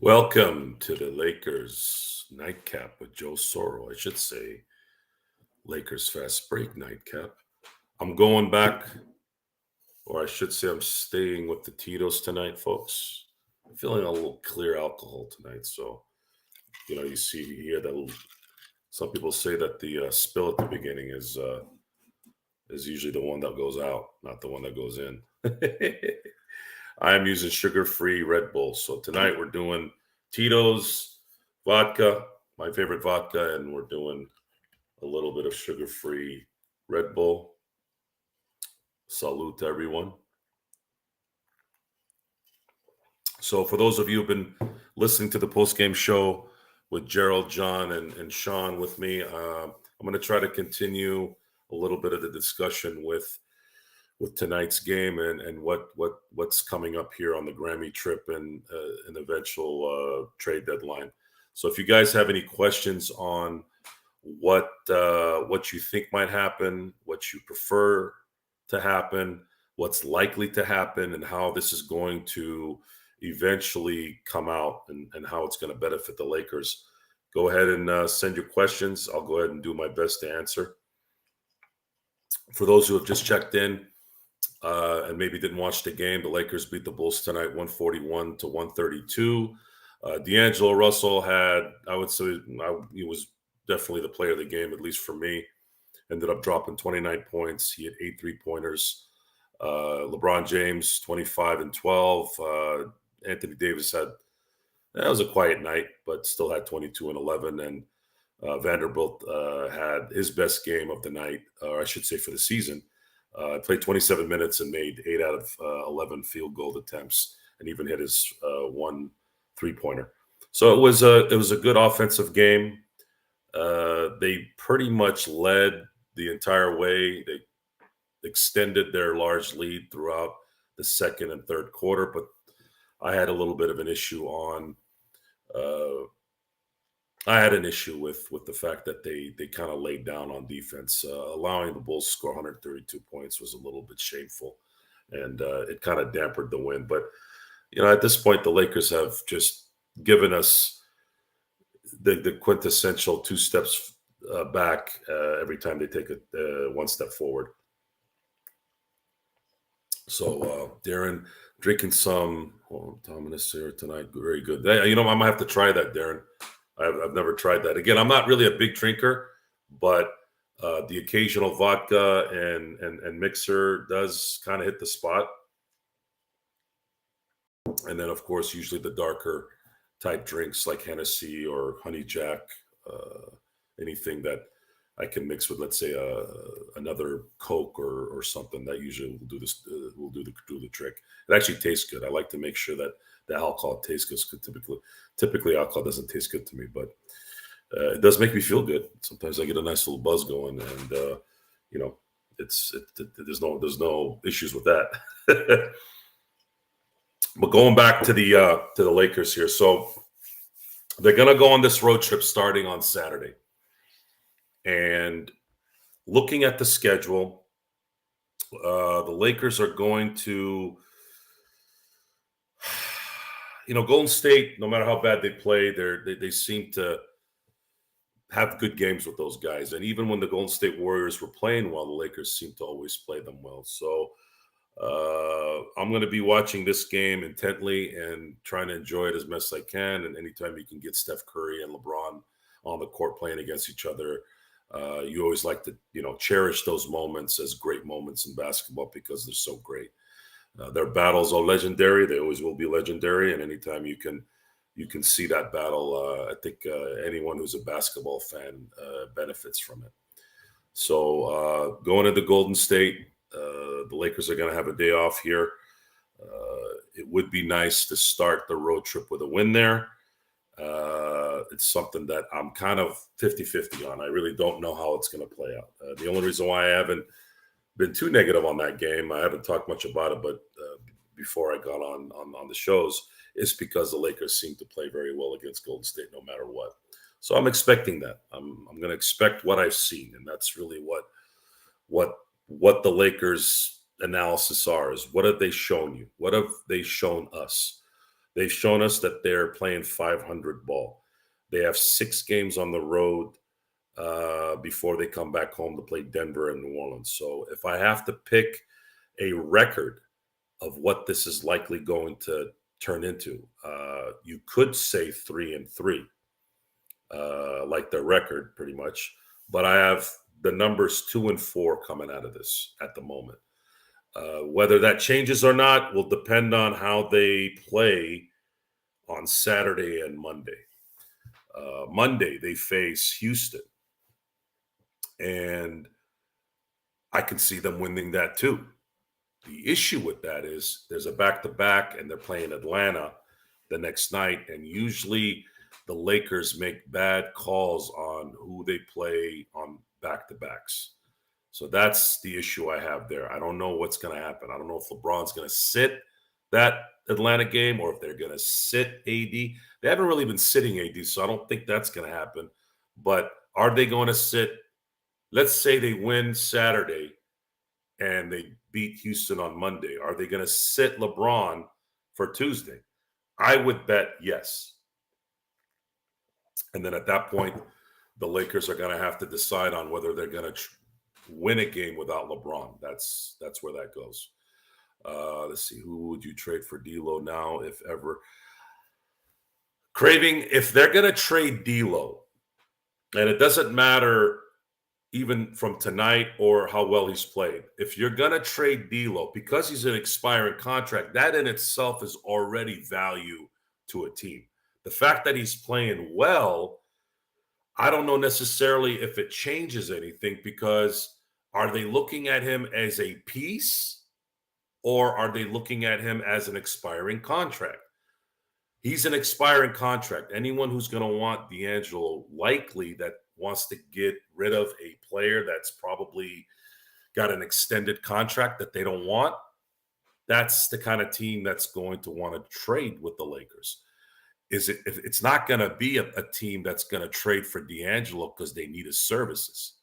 Welcome to the Lakers Nightcap with Joe Soro. I should say Lakers Fast Break Nightcap. I'm going back, or I should say I'm staying with the Tito's tonight, folks. I'm feeling a little clear alcohol tonight. So, you see here that some people say that the spill at the beginning is usually the one that goes out, not the one that goes in. I am using sugar-free Red Bull. So tonight we're doing Tito's vodka, my favorite vodka, and we're doing a little bit of sugar-free Red Bull. Salute to everyone. So for those of you who've been listening to the post-game show with Gerald, John, and Sean with me, I'm going to try to continue a little bit of the discussion with tonight's game and what's coming up here on the Grammy trip and an eventual trade deadline. So if you guys have any questions on what you think might happen, what you prefer to happen, what's likely to happen, and how this is going to eventually come out and how it's going to benefit the Lakers, go ahead and send your questions. I'll go ahead and do my best to answer. For those who have just checked in, and maybe didn't watch the game, the Lakers beat the Bulls tonight 141-132. D'Angelo Russell had, I would say, he was definitely the player of the game, at least for me. Ended up dropping 29 points. He had 8 3-pointers. LeBron James, 25 and 12. Anthony Davis that was a quiet night, but still had 22 and 11. And Vanderbilt had his best game of the night, or I should say for the season. Played 27 minutes and made 8 out of 11 field goal attempts, and even hit his 1 3-pointer. So it was a good offensive game. They pretty much led the entire way. They extended their large lead throughout the second and third quarter, but I had a little bit of an issue on. I had an issue with the fact that they kind of laid down on defense. Allowing the Bulls to score 132 points was a little bit shameful, and it kind of dampened the win. But, at this point, the Lakers have just given us the quintessential 2 steps back every time they take one step forward. So, Darren, drinking some Dominus here tonight. Very good. I might have to try that, Darren. I've never tried that. Again, I'm not really a big drinker, but the occasional vodka and mixer does kind of hit the spot. And then, of course, usually the darker type drinks like Hennessy or Honey Jack, anything that I can mix with, let's say, another Coke or something, that usually will do this. Will do the trick. It actually tastes good. I like to make sure that the alcohol tastes good. Typically alcohol doesn't taste good to me, but it does make me feel good. Sometimes I get a nice little buzz going, and there's no issues with that. But going back to the Lakers here, so they're gonna go on this road trip starting on Saturday, and looking at the schedule, the Lakers are going to. Golden State, no matter how bad they play, they seem to have good games with those guys. And even when the Golden State Warriors were playing well, the Lakers seem to always play them well. So I'm going to be watching this game intently and trying to enjoy it as best I can. And anytime you can get Steph Curry and LeBron on the court playing against each other, you always like to, cherish those moments as great moments in basketball because they're so great. Their battles are legendary. They always will be legendary. And anytime you can see that battle, I think anyone who's a basketball fan benefits from it. So going into Golden State, the Lakers are going to have a day off here. It would be nice to start the road trip with a win there. It's something that I'm kind of 50-50 on. I really don't know how it's going to play out. The only reason why I haven't been too negative on that game, I haven't talked much about it, but before I got on the shows, is because the Lakers seem to play very well against Golden State no matter what. So I'm expecting that. I'm going to expect what I've seen, and that's really what the Lakers analysis are, is what have they shown you? What have they shown us? They've shown us that they're playing 500 ball. They have 6 games on the road before they come back home to play Denver and New Orleans. So if I have to pick a record of what this is likely going to turn into, you could say 3-3, like their record pretty much. But I have the numbers 2-4 coming out of this at the moment. Whether that changes or not will depend on how they play on Saturday and Monday. Monday, they face Houston, and I can see them winning that too. The issue with that is there's a back-to-back, and they're playing Atlanta the next night, and usually the Lakers make bad calls on who they play on back-to-backs. So that's the issue I have there. I don't know what's going to happen. I don't know if LeBron's going to sit that Atlanta game or if they're going to sit AD. They haven't really been sitting AD, so I don't think that's going to happen. But are they going to sit? Let's say they win Saturday and they beat Houston on Monday. Are they going to sit LeBron for Tuesday? I would bet yes. And then at that point, the Lakers are going to have to decide on whether they're going to win a game without LeBron. That's where that goes. Let's see. Who would you trade for D'Lo now, if ever? Craving, if they're going to trade D'Lo, and it doesn't matter even from tonight or how well he's played. If you're going to trade D'Lo, because he's an expiring contract, that in itself is already value to a team. The fact that he's playing well, I don't know necessarily if it changes anything, because are they looking at him as a piece or are they looking at him as an expiring contract? He's an expiring contract. Anyone who's going to want D'Angelo, likely that wants to get rid of a player that's probably got an extended contract that they don't want, that's the kind of team that's going to want to trade with the Lakers. It's not going to be a team that's going to trade for D'Angelo because they need his services.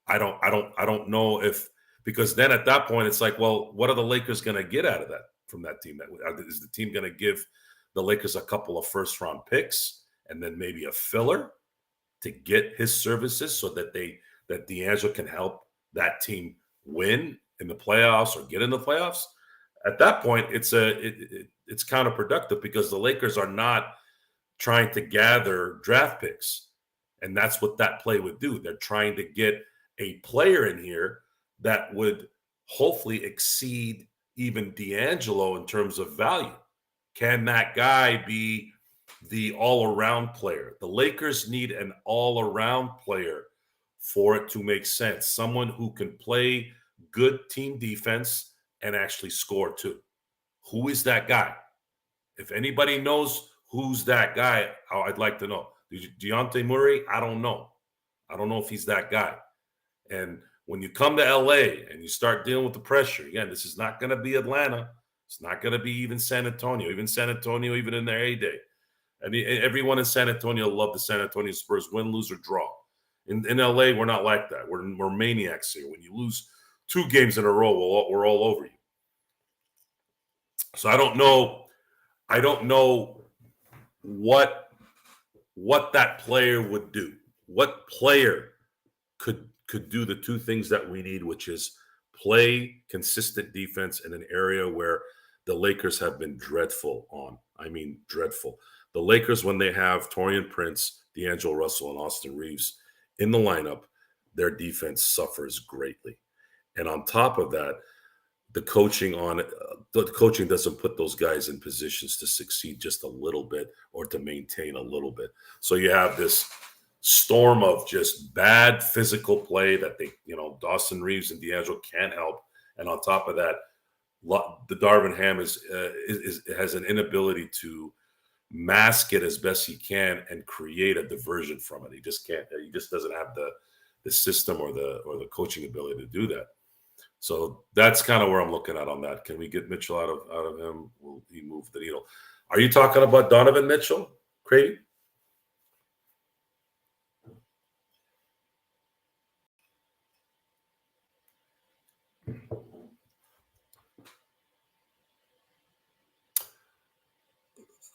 I don't know if, because then at that point it's like, well, what are the Lakers going to get out of that from that team? Is the team going to give the Lakers a couple of first-round picks and then maybe a filler to get his services so that D'Angelo can help that team win in the playoffs or get in the playoffs? At that point, it's counterproductive, because the Lakers are not trying to gather draft picks, and that's what that play would do. They're trying to get a player in here that would hopefully exceed even D'Angelo in terms of value. Can that guy be the all-around player? The Lakers need an all-around player for it to make sense. Someone who can play good team defense and actually score too. Who is that guy? If anybody knows who's that guy, I'd like to know. Dejounte Murray, I don't know. I don't know if he's that guy. And when you come to LA and you start dealing with the pressure, again, this is not going to be Atlanta. It's not going to be even San Antonio. Even San Antonio, even in their heyday. I mean, everyone in San Antonio loved the San Antonio Spurs, win, lose, or draw. In LA, we're not like that. We're maniacs here. When you lose 2 games in a row, we're all over you. So I don't know what that player would do. What player could do the 2 things that we need, which is play consistent defense in an area where the Lakers have been dreadful on. I mean, dreadful. The Lakers, when they have Taurean Prince, D'Angelo Russell, and Austin Reeves in the lineup, their defense suffers greatly. And on top of that, the coaching doesn't put those guys in positions to succeed just a little bit or to maintain a little bit. So you have this storm of just bad physical play that Dawson Reeves and D'Angelo can't help. And on top of that, the Darvin Ham has an inability to mask it as best he can and create a diversion from it. He just can't. He just doesn't have the system or the coaching ability to do that. So that's kind of where I'm looking at on that. Can we get Mitchell out of him? Will he move the needle? Are you talking about Donovan Mitchell, Craig?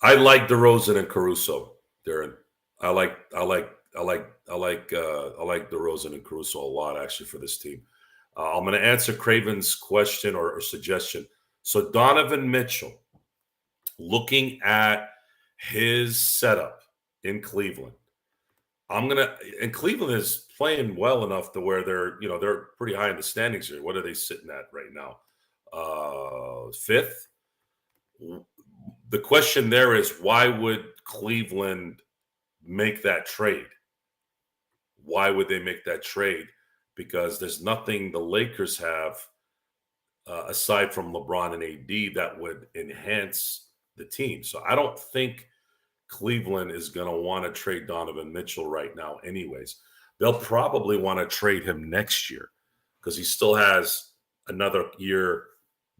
I like DeRozan and Caruso, Darren. I like DeRozan and Caruso a lot actually for this team. I'm going to answer Craven's question or suggestion. So Donovan Mitchell, looking at his setup in Cleveland, and Cleveland is playing well enough to where they're pretty high in the standings here. What are they sitting at right now? Fifth. The question there is, why would Cleveland make that trade? Why would they make that trade? Because there's nothing the Lakers have aside from LeBron and AD that would enhance the team. So I don't think Cleveland is going to want to trade Donovan Mitchell right now anyways. They'll probably want to trade him next year because he still has another year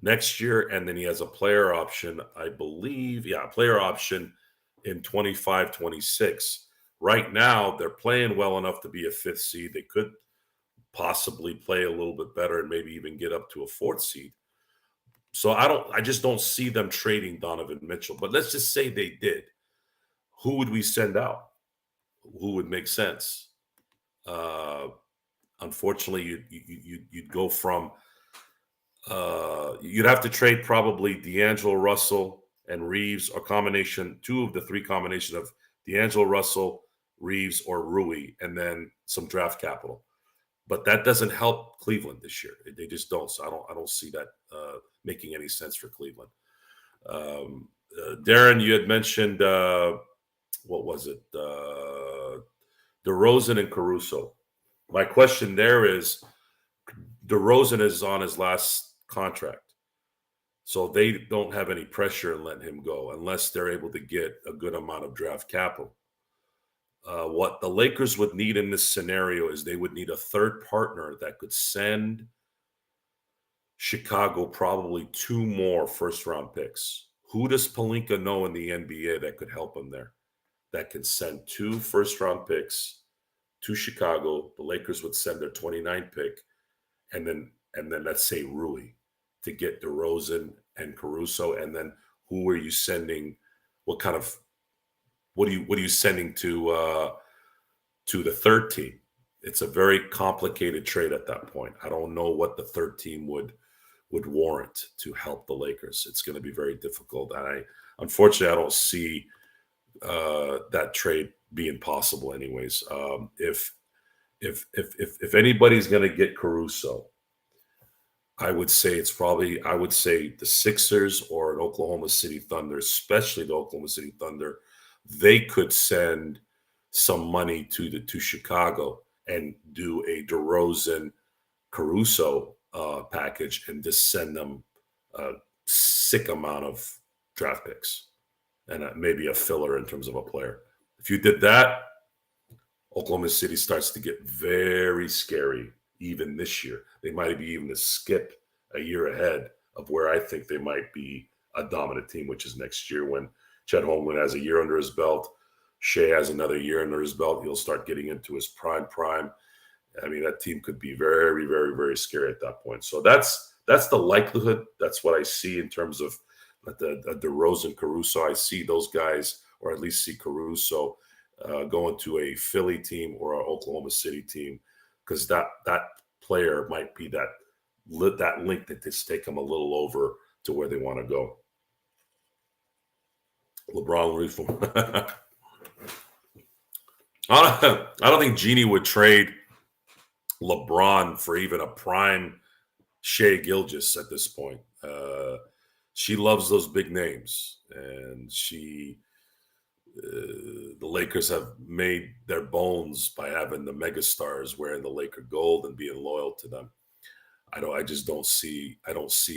next year, and then he has a player option, I believe. Yeah, a player option in 25, 26. Right now, they're playing well enough to be a fifth seed. They could possibly play a little bit better and maybe even get up to a fourth seed. So I just don't see them trading Donovan Mitchell. But let's just say they did. Who would we send out? Who would make sense? Unfortunately, you'd go from you'd have to trade probably D'Angelo Russell and Reeves, or two of the three combination of D'Angelo Russell, Reeves, or Rui, and then some draft capital. But that doesn't help Cleveland this year. They just don't. So I don't see that making any sense for Cleveland. Darren, you had mentioned what was it? DeRozan and Caruso. My question there is, DeRozan is on his last contract, so they don't have any pressure in letting him go unless they're able to get a good amount of draft capital. What the Lakers would need in this scenario is they would need a third partner that could send Chicago probably 2 more first-round picks. Who does Pelinka know in the NBA that could help him there? That can send 2 first-round picks to Chicago. The Lakers would send their 29th pick, and then let's say Rui to get DeRozan and Caruso. And then who are you sending? What are you sending to the third team? It's a very complicated trade at that point. I don't know what the third team would warrant to help the Lakers. It's going to be very difficult. Unfortunately, I don't see that trade being possible anyways. If anybody's going to get Caruso, I would say the Sixers or an Oklahoma City Thunder, especially the Oklahoma City Thunder. They could send some money to Chicago and do a DeRozan Caruso package and just send them a sick amount of draft picks and maybe a filler in terms of a player. If you did that, Oklahoma City starts to get very scary even this year. They might be even to skip a year ahead of where I think they might be a dominant team, which is next year when Chet Holmgren has a year under his belt. Shea has another year under his belt. He'll start getting into his prime. I mean, that team could be very, very, very scary at that point. So that's the likelihood. That's what I see in terms of the DeRozan, Caruso. I see those guys, or at least see Caruso going to a Philly team or an Oklahoma City team, because that player might be that link that just take them a little over to where they want to go. LeBron reform. I don't think Jeannie would trade LeBron for even a prime Shea Gilgeous at this point. She loves those big names, and the Lakers have made their bones by having the megastars wearing the Laker gold and being loyal to them. I just don't see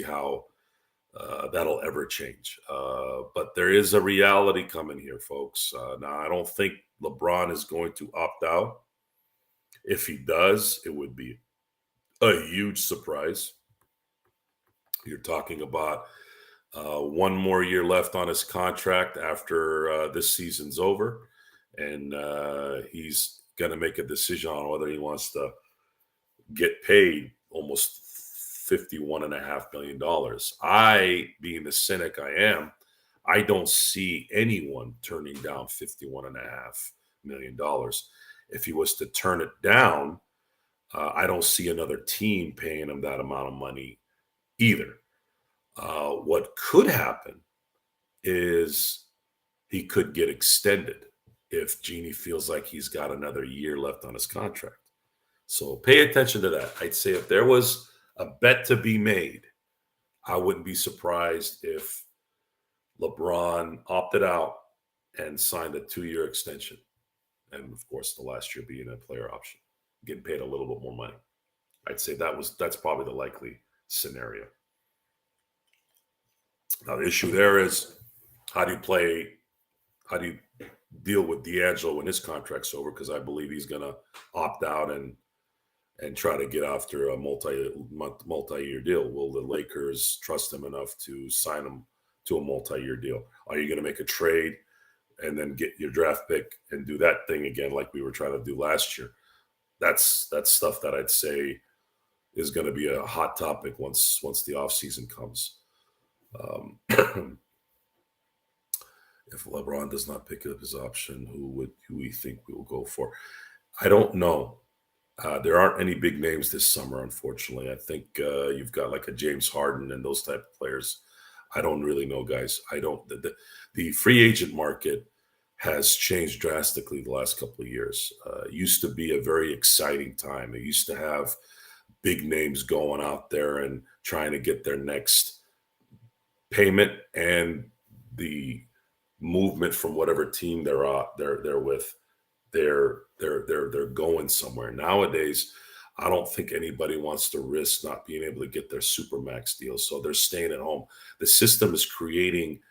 how that'll ever change. But there is a reality coming here, folks. Now, I don't think LeBron is going to opt out. If he does, it would be a huge surprise. You're talking about 1 more year left on his contract after this season's over, and he's going to make a decision on whether he wants to get paid almost $51.5 million. I, being the cynic I am, I don't see anyone turning down $51.5 million. If he was to turn it down, I don't see another team paying him that amount of money either. What could happen is he could get extended if Genie feels like he's got another year left on his contract. So pay attention to that. I'd say if there was a bet to be made, I wouldn't be surprised if LeBron opted out and signed a 2-year extension. And of course, the last year being a player option, getting paid a little bit more money. I'd say that's probably the likely scenario. Now the issue there is how do you deal with D'Angelo when his contract's over? Because I believe he's going to opt out and try to get after a multi-year deal. Will the Lakers trust him enough to sign him to a multi-year deal? Are you going to make a trade and then get your draft pick and do that thing again like we were trying to do last year? That's stuff that I'd say is going to be a hot topic once the offseason comes. If LeBron does not pick up his option, who we think we will go for? I don't know. There aren't any big names this summer, unfortunately. I think you've got like a James Harden and those type of players. I don't really know, guys. I don't. The free agent market has changed drastically the last couple of years. It used to be a very exciting time. It used to have big names going out there and trying to get their next payment and the movement from whatever team they're with. They're going somewhere. Nowadays, I don't think anybody wants to risk not being able to get their supermax deal, so they're staying at home. The system is creating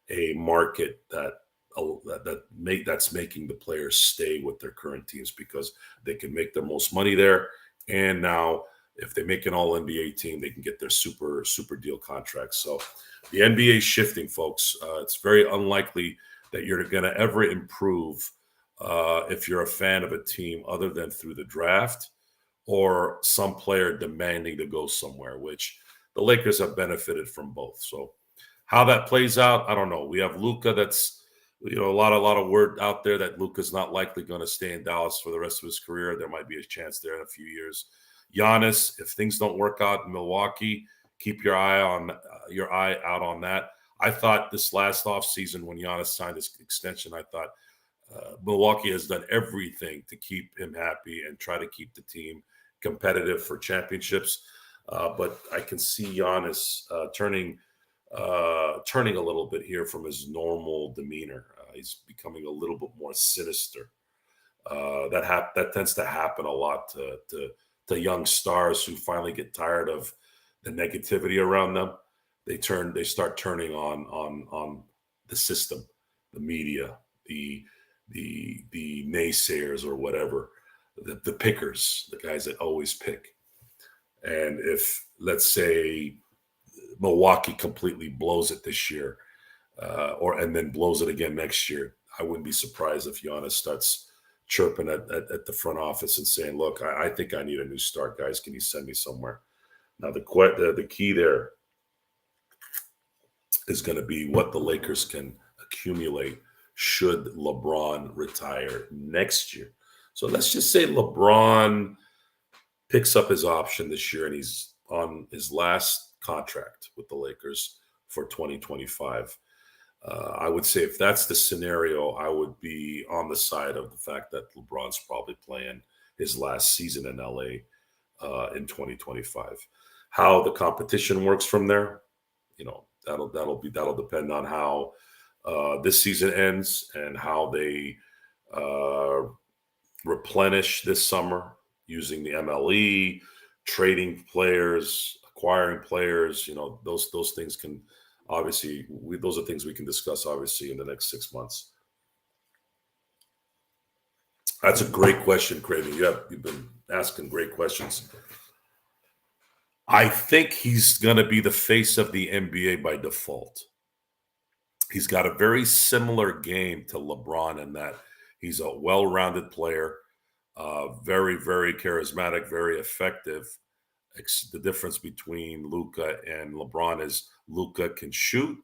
a market that's making the players stay with their current teams because they can make the most money there. And now, if they make an All NBA team, they can get their super deal contracts. So the NBA is shifting, folks. It's very unlikely that you're going to ever improve if you're a fan of a team other than through the draft or some player demanding to go somewhere, which the Lakers have benefited from both. So how that plays out, I don't know. We have Luka. That's a lot of word out there that Luka's not likely going to stay in Dallas for the rest of his career. There might be a chance there in a few years. Giannis, if things don't work out in Milwaukee, keep your eye out on that. I thought this last offseason when Giannis signed his extension, I thought Milwaukee has done everything to keep him happy and try to keep the team competitive for championships. But I can see Giannis turning a little bit here from his normal demeanor. He's becoming a little bit more sinister. That tends to happen a lot to young stars who finally get tired of the negativity around them. They start turning on the system, the media, the naysayers or whatever, the pickers, the guys that always pick. And if, let's say, Milwaukee completely blows it this year, and then blows it again next year, I wouldn't be surprised if Giannis starts chirping at the front office and saying, "Look, I think I need a new start, guys. Can you send me somewhere?" Now, the key there is going to be what the Lakers can accumulate should LeBron retire next year. So let's just say LeBron picks up his option this year and he's on his last contract with the Lakers for 2025. I would say if that's the scenario, I would be on the side of the fact that LeBron's probably playing his last season in LA in 2025. How the competition works from there, that'll depend on how this season ends and how they replenish this summer using the MLE, trading players, acquiring players. Those things can obviously those are things we can discuss obviously in the next 6 months. That's a great question, Craven. You've been asking great questions. I think he's going to be the face of the NBA by default. He's got a very similar game to LeBron in that he's a well-rounded player, very, very charismatic, very effective. The difference between Luka and LeBron is Luka can shoot,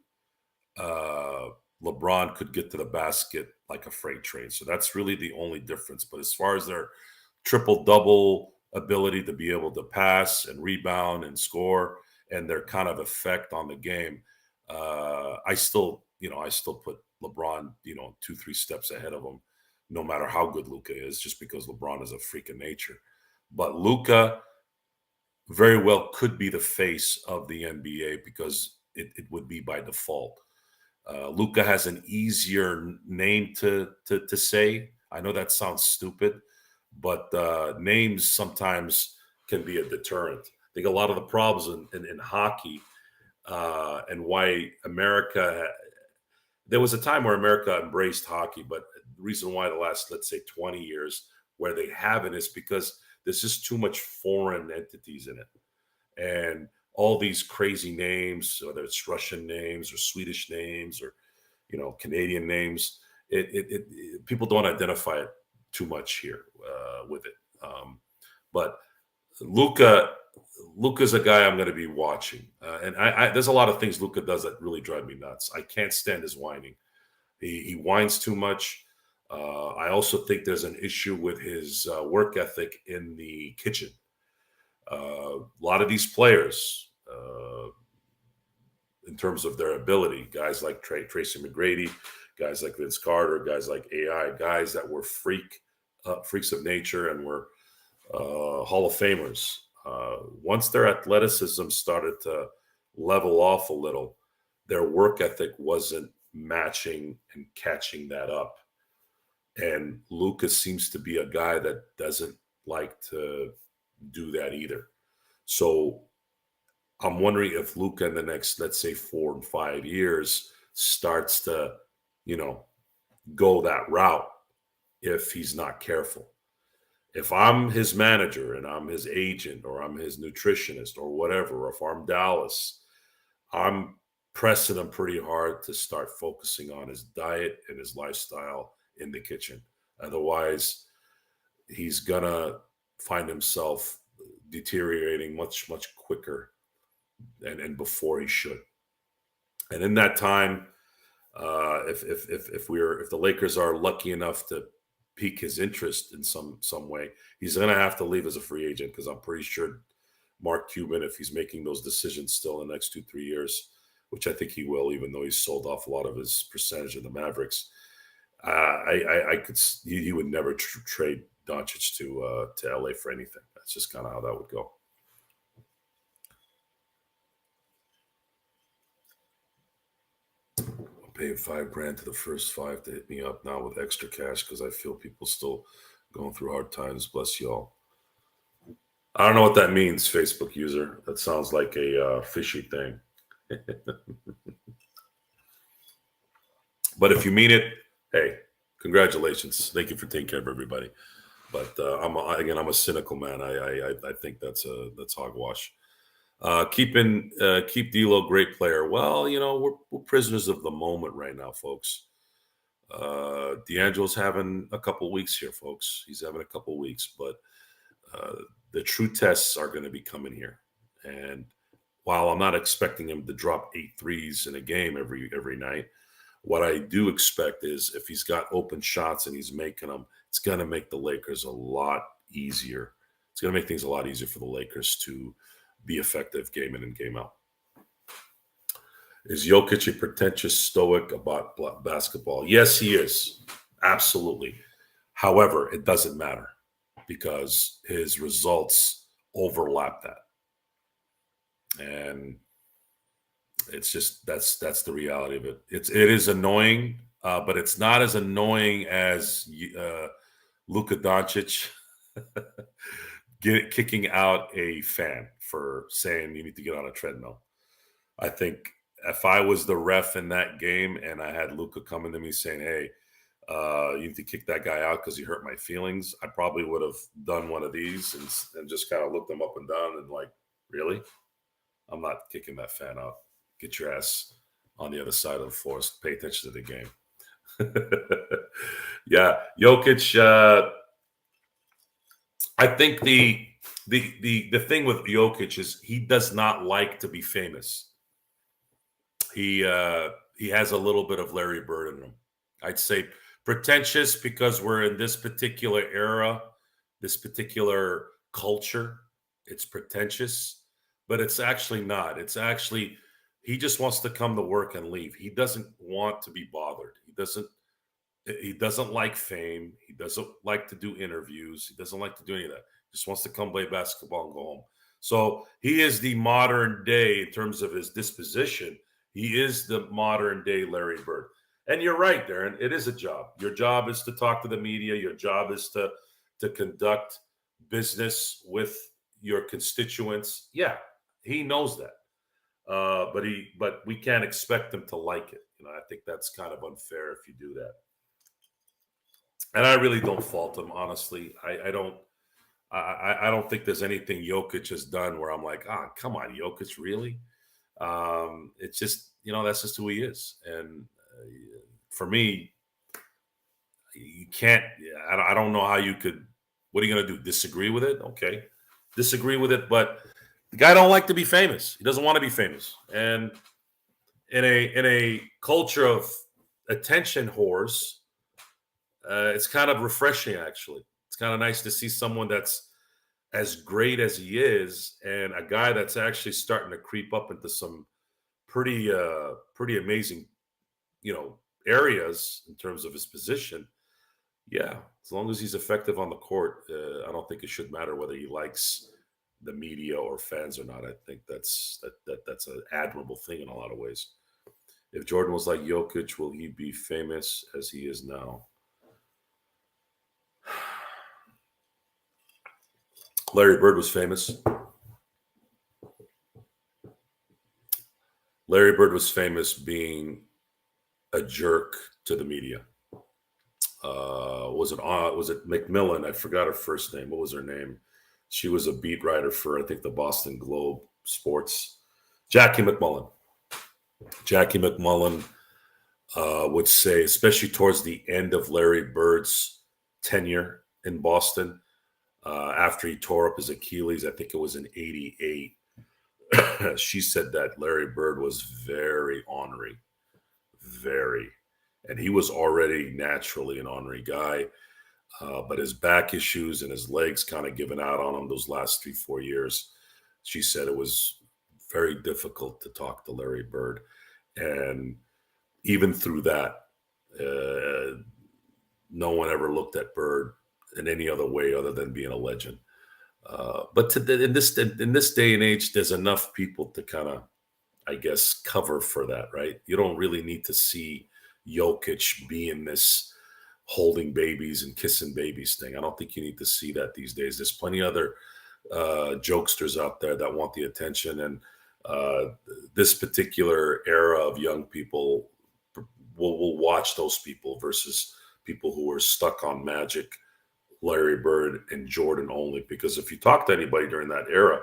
uh, LeBron could get to the basket like a freight train. So that's really the only difference. But as far as their triple double ability to be able to pass and rebound and score and their kind of effect on the game, I still put LeBron, 2, 3 steps ahead of him, no matter how good Luca is, just because LeBron is a freak of nature. But Luca very well could be the face of the NBA because it would be by default. Luca has an easier name to say. I know that sounds stupid, but names sometimes can be a deterrent. I think a lot of the problems in hockey and why America, there was a time where America embraced hockey, but the reason why the last, let's say, 20 years where they haven't is because there's just too much foreign entities in it. And all these crazy names, whether it's Russian names or Swedish names or Canadian names. People don't identify it too much here with it. But Luca, Luca's a guy I'm going to be watching, and there's a lot of things Luca does that really drive me nuts. I can't stand his whining. He whines too much. I also think there's an issue with his work ethic in the kitchen. A lot of these players, in terms of their ability. Guys like Tracy McGrady, guys like Vince Carter, guys like AI, guys that were freaks of nature and were Hall of Famers. Once their athleticism started to level off a little, their work ethic wasn't matching and catching that up. And Lucas seems to be a guy that doesn't like to do that either. So I'm wondering if Luca in the next, let's say, 4 and 5 years starts to, go that route if he's not careful. If I'm his manager and I'm his agent or I'm his nutritionist or whatever, or if I'm Dallas, I'm pressing him pretty hard to start focusing on his diet and his lifestyle in the kitchen. Otherwise, he's gonna find himself deteriorating much, much quicker and before he should. And in that time, if the Lakers are lucky enough to pique his interest in some way, he's going to have to leave as a free agent because I'm pretty sure Mark Cuban, if he's making those decisions still in the next 2, 3 years, which I think he will, even though he's sold off a lot of his percentage of the Mavericks, I could he would never trade Doncic to LA for anything. That's just kind of how that would go. Paying $5,000 to the first 5 to hit me up now with extra cash because I feel people still going through hard times. Bless y'all. I don't know what that means, Facebook user. That sounds like a fishy thing. But if you mean it, hey, congratulations. Thank you for taking care of everybody. But I'm a cynical man. I think that's hogwash. Keep D'Lo great player. Well, we're prisoners of the moment right now, folks. D'Angelo's having a couple weeks here, folks. He's having a couple weeks, but the true tests are going to be coming here. And while I'm not expecting him to drop 8 threes in a game every night, what I do expect is if he's got open shots and he's making them, it's going to make the Lakers a lot easier. It's going to make things a lot easier for the Lakers to be effective game in and game out. Is Jokic a pretentious stoic about basketball? Yes, he is. Absolutely. However, it doesn't matter because his results overlap that. And it's just that's the reality of it. It is annoying, but it's not as annoying as Luka Doncic kicking out a fan for saying you need to get on a treadmill. I think if I was the ref in that game and I had Luka coming to me saying, "Hey, you need to kick that guy out because he hurt my feelings," I probably would have done one of these and just kind of looked him up and down and like, really? I'm not kicking that fan out. Get your ass on the other side of the floor. Pay attention to the game. Yeah, Jokic. I think the thing with Jokic is he does not like to be famous. He he has a little bit of Larry Bird in him. I'd say pretentious because we're in this particular era, this particular culture. It's pretentious, but it's actually not. It's actually he just wants to come to work and leave. He doesn't want to be bothered. He doesn't like fame. He doesn't like to do interviews. He doesn't like to do any of that. He just wants to come play basketball and go home. So he is the modern day in terms of his disposition. He is the modern day Larry Bird. And you're right, Darren. It is a job. Your job is to talk to the media. Your job is to conduct business with your constituents. Yeah, he knows that. But we can't expect him to like it. I think that's kind of unfair if you do that. And I really don't fault him, honestly. I don't. I don't think there's anything Jokic has done where I'm like, come on, Jokic, really? It's just, that's just who he is. And for me, you can't. I don't know how you could. What are you going to do? Disagree with it? Okay, disagree with it. But the guy don't like to be famous. He doesn't want to be famous. And in a culture of attention whores, it's kind of refreshing, actually. It's kind of nice to see someone that's as great as he is, and a guy that's actually starting to creep up into some pretty amazing, areas in terms of his position. Yeah, as long as he's effective on the court, I don't think it should matter whether he likes the media or fans or not. I think that's an admirable thing in a lot of ways. If Jordan was like Jokic, will he be famous as he is now? Larry Bird was famous. Larry Bird was famous being a jerk to the media. Was it McMillan? I forgot her first name. What was her name? She was a beat writer for, I think, the Boston Globe Sports. Jackie McMullen. Jackie McMullen would say, especially towards the end of Larry Bird's tenure in Boston, after he tore up his Achilles, I think it was in '88. She said that Larry Bird was very ornery, very. And he was already naturally an ornery guy, but his back issues and his legs kind of given out on him those last 3-4 years. She said it was very difficult to talk to Larry Bird. And even through that, no one ever looked at Bird in any other way other than being a legend. But in this day and age, there's enough people to kind of, I guess, cover for that, right? You don't really need to see Jokic being this holding babies and kissing babies thing. I don't think you need to see that these days. There's plenty other jokesters out there that want the attention, and this particular era of young people will watch those people versus people who are stuck on Magic, Larry Bird, and Jordan only. Because if you talk to anybody during that era,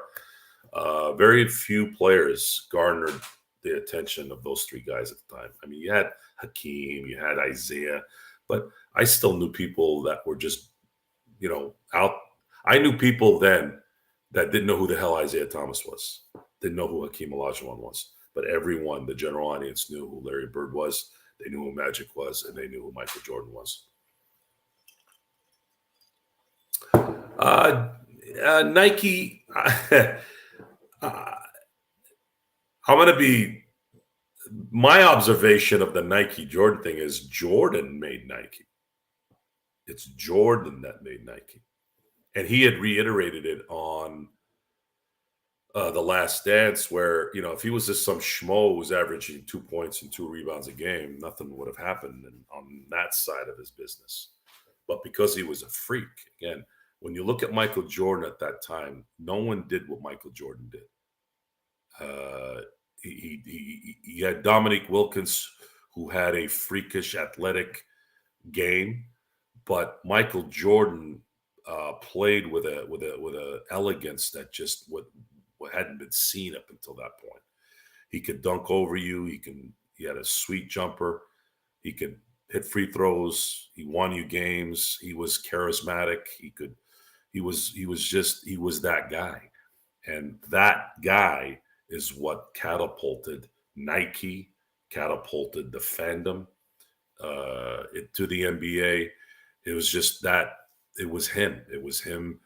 very few players garnered the attention of those three guys at the time. I mean, you had Hakeem, you had Isaiah, but I still knew people that were just, out. I knew people then that didn't know who the hell Isaiah Thomas was, didn't know who Hakeem Olajuwon was. But everyone, the general audience, knew who Larry Bird was. They knew who Magic was, and they knew who Michael Jordan was. Nike. I'm going to be. My observation of the Nike Jordan thing is Jordan made Nike. It's Jordan that made Nike. And he had reiterated it on The Last Dance, where, if he was just some schmo who was averaging 2 points and 2 rebounds a game, nothing would have happened on that side of his business. But because he was a freak, again, when you look at Michael Jordan at that time, no one did what Michael Jordan did. He had Dominique Wilkins, who had a freakish athletic game, but Michael Jordan played with a elegance that just what hadn't been seen up until that point. He could dunk over you. He had a sweet jumper. He could hit free throws. He won you games. He was charismatic. He was that guy. And that guy is what catapulted Nike catapulted the fandom to the NBA. It was just that it was him. It was him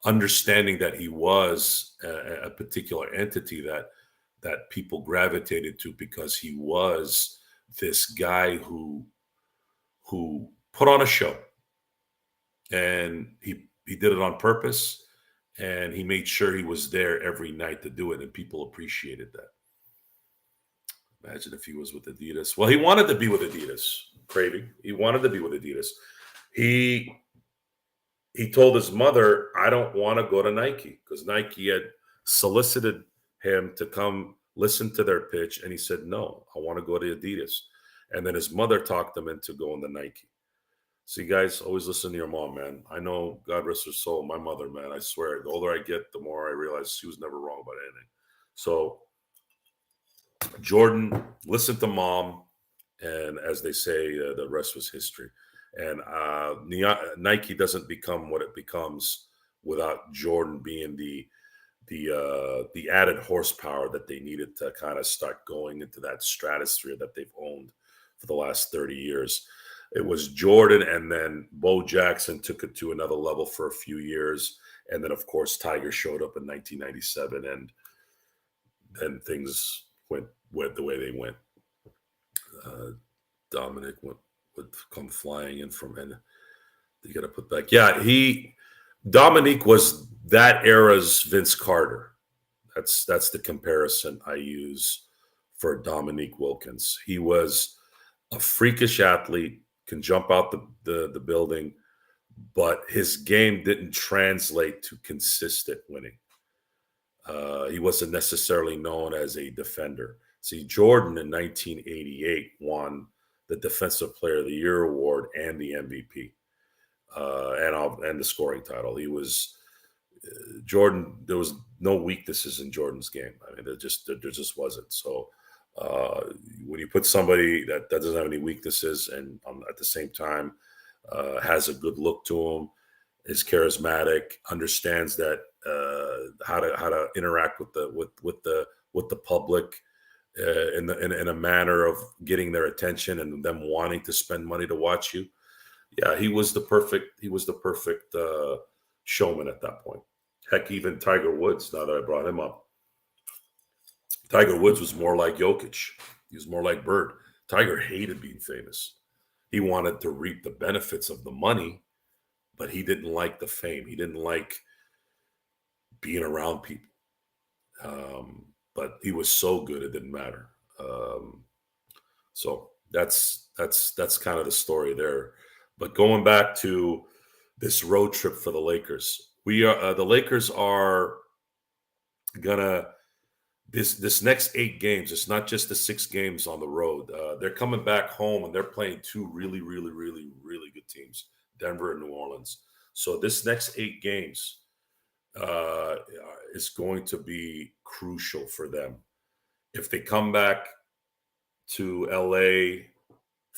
understanding that he was a particular entity that people gravitated to because he was this guy who put on a show, and he did it on purpose, and he made sure he was there every night to do it, and people appreciated that. Imagine if he was with Adidas. Well, he wanted to be with Adidas, Craving. He wanted to be with Adidas. He told his mother, I don't want to go to Nike, because Nike had solicited him to come listen to their pitch. And he said, no, I want to go to Adidas. And then his mother talked him into going to Nike. See, guys, always listen to your mom, man. I know, God rest her soul, my mother, man, I swear, the older I get, the more I realize she was never wrong about anything. So Jordan listened to mom, and as they say, the rest was history. And Nike doesn't become what it becomes without Jordan being the added horsepower that they needed to kind of start going into that stratosphere that they've owned for the last 30 years. It was Jordan, and then Bo Jackson took it to another level for a few years. And then, of course, Tiger showed up in 1997, and then things went the way they went. Dominic would come flying in from, and you got to put back. Yeah, Dominique was that era's Vince Carter. That's the comparison I use for Dominique Wilkins. He was a freakish athlete, can jump out the building, but his game didn't translate to consistent winning. He wasn't necessarily known as a defender. See, Jordan in 1988 won the Defensive Player of the Year award and the MVP, and the scoring title. He was Jordan. There was no weaknesses in Jordan's game. I mean, there just wasn't. So when you put somebody that doesn't have any weaknesses, and at the same time has a good look to him, is charismatic, understands that how to interact with the public in a manner of getting their attention and them wanting to spend money to watch you. Yeah, he was the perfect showman at that point. Heck, even Tiger Woods, now that I brought him up, Tiger Woods was more like Jokic. He was more like Bird. Tiger hated being famous. He wanted to reap the benefits of the money, but he didn't like the fame. He didn't like being around people. But he was so good, it didn't matter. So that's kind of the story there. But going back to this road trip for the Lakers, the Lakers are gonna this next 8 games. It's not just the 6 games on the road. They're coming back home, and they're playing 2 really, really, really, really good teams, Denver and New Orleans. So this next 8 games is going to be crucial for them. If they come back to LA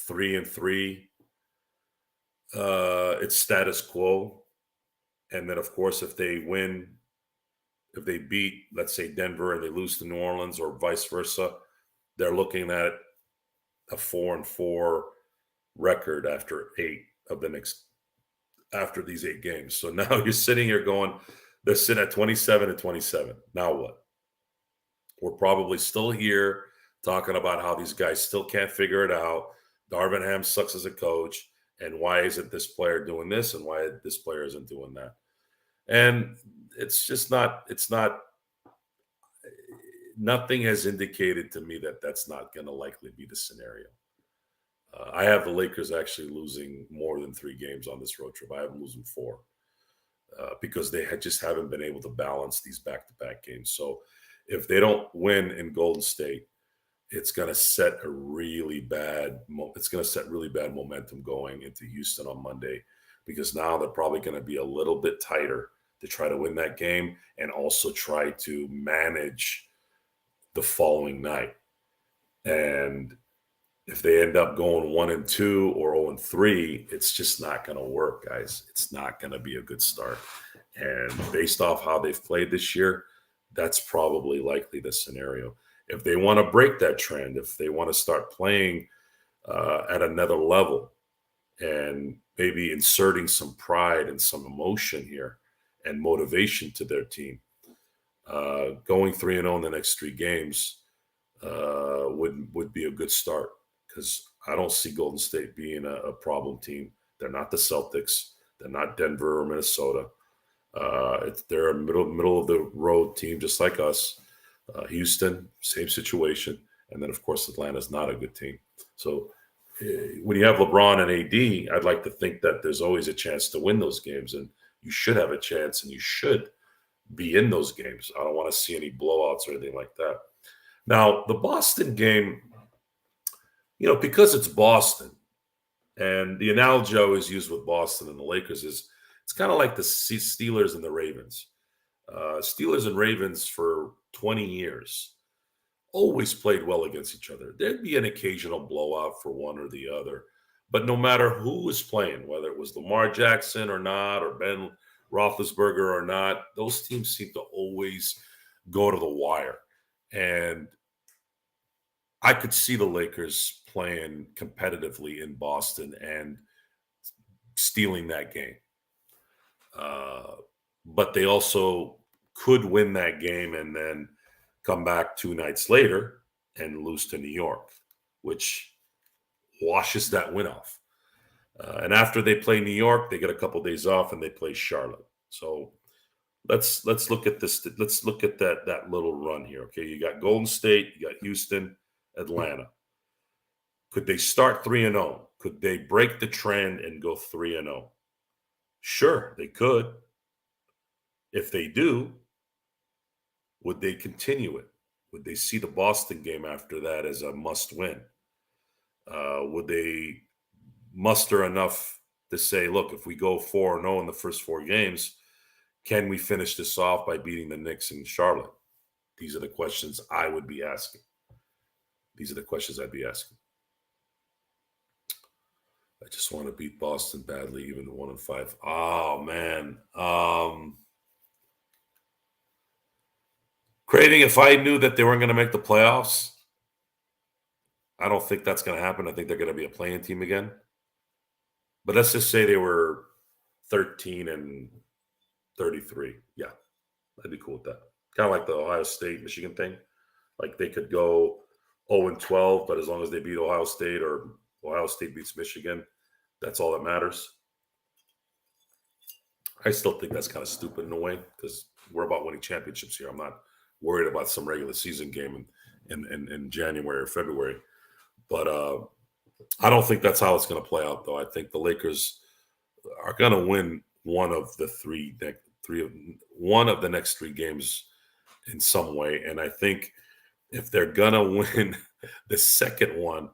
3-3, it's status quo. And then, of course, if they beat, let's say, Denver, and they lose to New Orleans, or vice versa, they're looking at a 4-4 record after these 8 games. So now you're sitting here going, they're sitting at 27-27. Now what? We're probably still here talking about how these guys still can't figure it out. Darvin Ham sucks as a coach, and why isn't this player doing this, and why this player isn't doing that? And it's just nothing has indicated to me that that's not going to likely be the scenario. I have the Lakers actually losing more than 3 games on this road trip. I have them losing 4 because they just haven't been able to balance these back-to-back games. So if they don't win in Golden State, it's going to set really bad momentum going into Houston on Monday, because now they're probably going to be a little bit tighter to try to win that game and also try to manage the following night. And if they end up going 1-2 or 0-3, it's just not going to work, guys. It's not going to be a good start. And based off how they've played this year, that's probably likely the scenario. If they want to break that trend, if they want to start playing at another level and maybe inserting some pride and some emotion here and motivation to their team, going 3-0 in the next 3 games would be a good start, because I don't see Golden State being a problem team. They're not the Celtics. They're not Denver or Minnesota. They're a middle of the road team, just like us. Houston, same situation, and then of course Atlanta's not a good team. So when you have LeBron and AD, I'd like to think that there's always a chance to win those games, and you should have a chance, and you should be in those games. I don't want to see any blowouts or anything like that. Now, the Boston game, because it's Boston, and the analogy I always use with Boston and the Lakers is it's kind of like the Steelers and the Ravens. Steelers and Ravens for 20 years always played well against each other. There'd be an occasional blowout for one or the other, but no matter who was playing, whether it was Lamar Jackson or not, or Ben Roethlisberger or not, those teams seem to always go to the wire. And I could see the Lakers playing competitively in Boston and stealing that game. But they also could win that game and then come back 2 nights later and lose to New York, which washes that win off. And after they play New York, they get a couple days off and they play Charlotte. So let's look at this. Let's look at that little run here. Okay, you got Golden State, you got Houston, Atlanta. Could they start 3-0? Could they break the trend and go 3-0? Sure, they could. If they do, would they continue it? Would they see the Boston game after that as a must win? Would they muster enough to say, look, if we go 4-0 in the first 4 games, can we finish this off by beating the Knicks in Charlotte? These are the questions I would be asking. These are the questions I'd be asking. I just want to beat Boston badly, even 1-5. Oh, man. Craving, if I knew that they weren't going to make the playoffs, I don't think that's going to happen. I think they're going to be a play-in team again. But let's just say they were 13-33. Yeah, I'd be cool with that. Kind of like the Ohio State, Michigan thing. Like they could go 0-12, but as long as they beat Ohio State or Ohio State beats Michigan, that's all that matters. I still think that's kind of stupid in a way, because we're about winning championships here. I'm not worried about some regular season game in January or February. But I don't think that's how it's going to play out, though. I think the Lakers are going to win one of the next 3 games in some way. And I think if they're going to win the second one,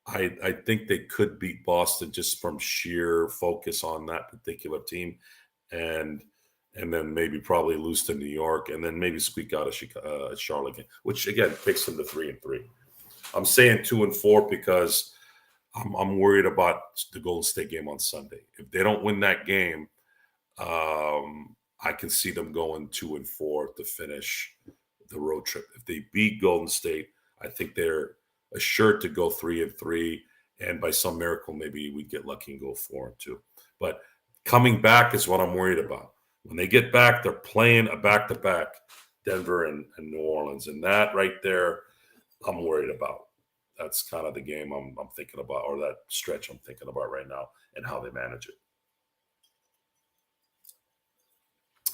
I think they could beat Boston just from sheer focus on that particular team, and then maybe probably lose to New York, and then maybe squeak out a Charlotte game, which again takes them to 3-3. I'm saying 2-4 because I'm worried about the Golden State game on Sunday. If they don't win that game, I can see them going 2-4 to finish the road trip. If they beat Golden State, I think they're assured to go 3-3, and by some miracle, maybe we get lucky and go 4-2. But coming back is what I'm worried about. When they get back, they're playing a back-to-back, Denver and New Orleans, and that right there, I'm worried about. That's kind of the game I'm thinking about, or that stretch I'm thinking about right now, and how they manage it.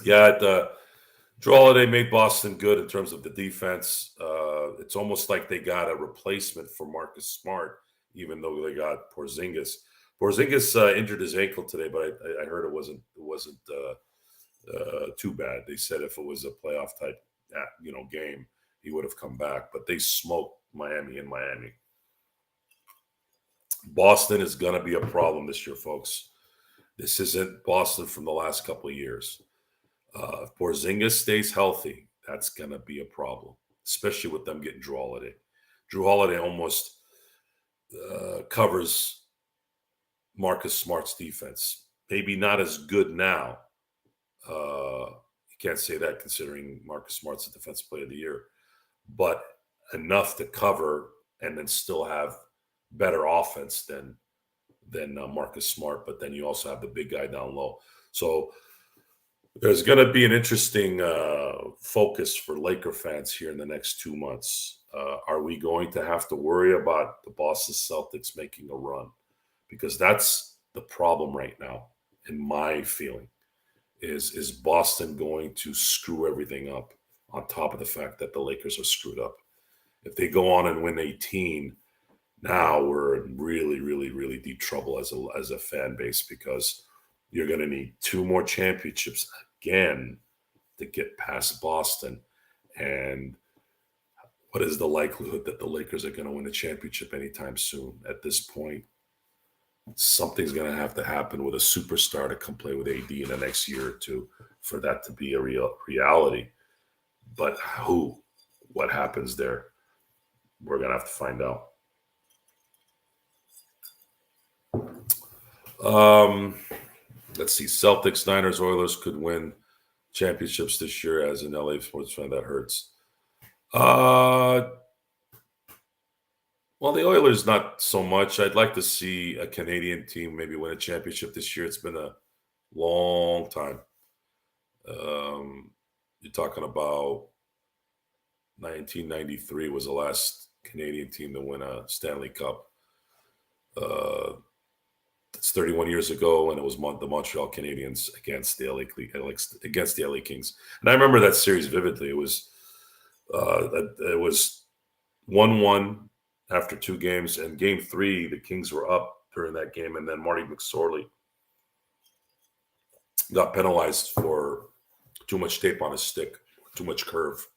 Yeah, Drew Holiday made Boston good in terms of the defense. It's almost like they got a replacement for Marcus Smart, even though they got Porzingis. Porzingis injured his ankle today, but I heard it wasn't too bad. They said if it was a playoff type game, he would have come back. But they smoked Miami in Miami. Boston is going to be a problem this year, folks. This isn't Boston from the last couple of years. If Porzingis stays healthy, that's going to be a problem, especially with them getting Drew Holiday. Drew Holiday almost covers Marcus Smart's defense. Maybe not as good now. You can't say that considering Marcus Smart's the defensive player of the year. But enough to cover and then still have better offense than Marcus Smart. But then you also have the big guy down low. So there's going to be an interesting focus for Laker fans here in the next 2 months. Are we going to have to worry about the Boston Celtics making a run? Because that's the problem right now, in my feeling, is Boston going to screw everything up on top of the fact that the Lakers are screwed up? If they go on and win 18, now we're in really, really, really deep trouble as a fan base, because you're going to need 2 more championships again to get past Boston. And what is the likelihood that the Lakers are going to win a championship anytime soon? At this point, something's going to happen with a superstar to come play with AD in the next year or two for that to be a reality. But what happens there? We're going to have to find out. Let's see. Celtics, Niners, Oilers could win championships this year. As an LA sports fan, that hurts. Well, the Oilers, not so much. I'd like to see a Canadian team maybe win a championship this year. It's been a long time. You're talking about 1993 was the last Canadian team to win a Stanley Cup. It's 31 years ago, and it was the Montreal Canadiens against the LA Kings. And I remember that series vividly. It was 1-1 after 2 games, and game 3, the Kings were up during that game, and then Marty McSorley got penalized for too much tape on his stick, too much curve.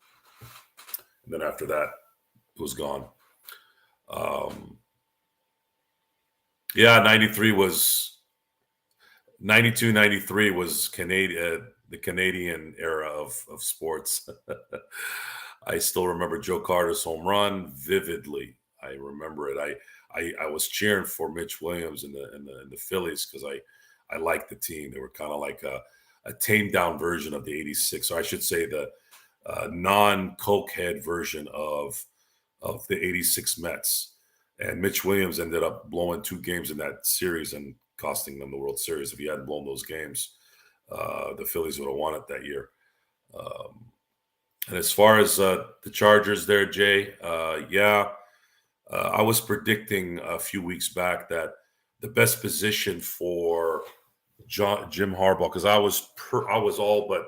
And then after that, it was gone. 92, 93 was the Canadian era of sports. I still remember Joe Carter's home run vividly. I remember it. I was cheering for Mitch Williams in the Phillies because I liked the team. They were kind of like a tamed down version of the '86, or I should say the non-cokehead version of the '86 Mets. And Mitch Williams ended up blowing 2 games in that series and costing them the World Series. If he hadn't blown those games, the Phillies would have won it that year. And as far as the Chargers there, Jay, I was predicting a few weeks back that the best position for Jim Harbaugh, because I was all but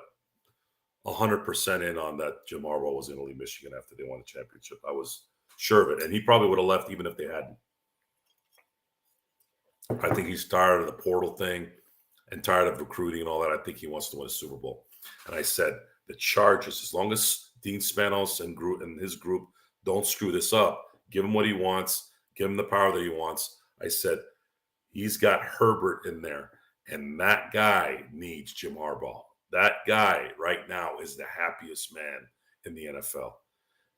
100% in on that Jim Harbaugh was going to leave Michigan after they won the championship. I was sure of it, and he probably would have left even if they hadn't. I think he's tired of the portal thing and tired of recruiting and all that. I think he wants to win a Super Bowl. And I said the Chargers, as long as Dean Spanos and his group don't screw this up, give him what he wants, give him the power that he wants. I said he's got Herbert in there, and that guy needs Jim Harbaugh. That guy right now is the happiest man in the NFL.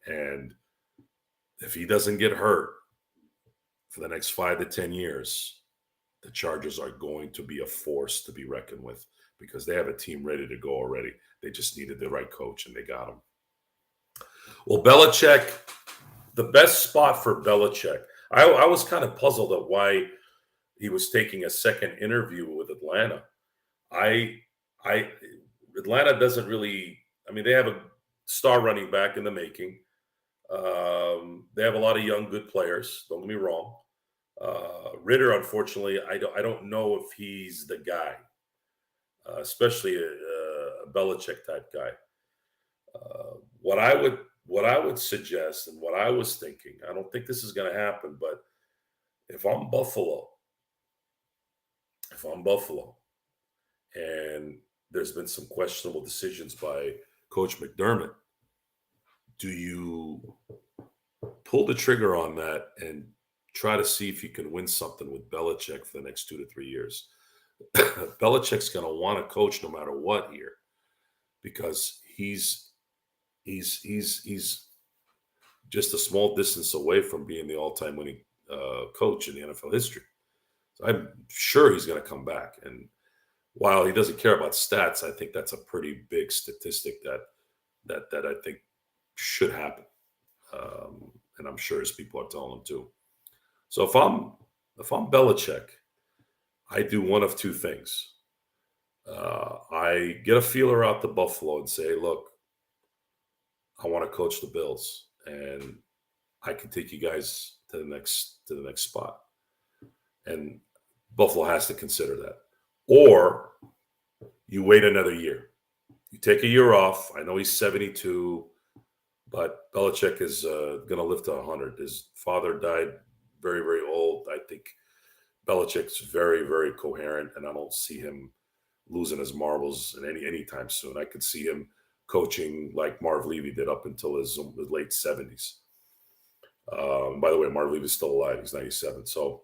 And if he doesn't get hurt for the next 5 to 10 years, the Chargers are going to be a force to be reckoned with because they have a team ready to go already. They just needed the right coach, and they got him. Well, Belichick, the best spot for Belichick, I was kind of puzzled at why he was taking a second interview with Atlanta. Atlanta doesn't really, they have a star running back in the making. They have a lot of young, good players. Don't get me wrong. Ritter, unfortunately, I don't know if he's the guy, especially a Belichick type guy. What I would suggest and what I was thinking, I don't think this is going to happen, but if I'm Buffalo, and there's been some questionable decisions by Coach McDermott, do you pull the trigger on that and try to see if you can win something with Belichick for the next 2 to 3 years? Belichick's going to want to coach no matter what here, because he's just a small distance away from being the all-time winning coach in the NFL history. So I'm sure he's going to come back. And while he doesn't care about stats, I think that's a pretty big statistic that I think should happen. And I'm sure his people are telling him too. So if I'm Belichick, I do one of two things. I get a feeler out to Buffalo and say, look, I want to coach the Bills, and I can take you guys to the next spot. And Buffalo has to consider that. Or you wait another year. You take a year off. I know he's 72, but Belichick is going to live to 100. His father died very, very old. I think Belichick's very, very coherent, and I don't see him losing his marbles in anytime soon. I could see him coaching like Marv Levy did up until his late 70s. By the way, Marv Levy's still alive. He's 97. So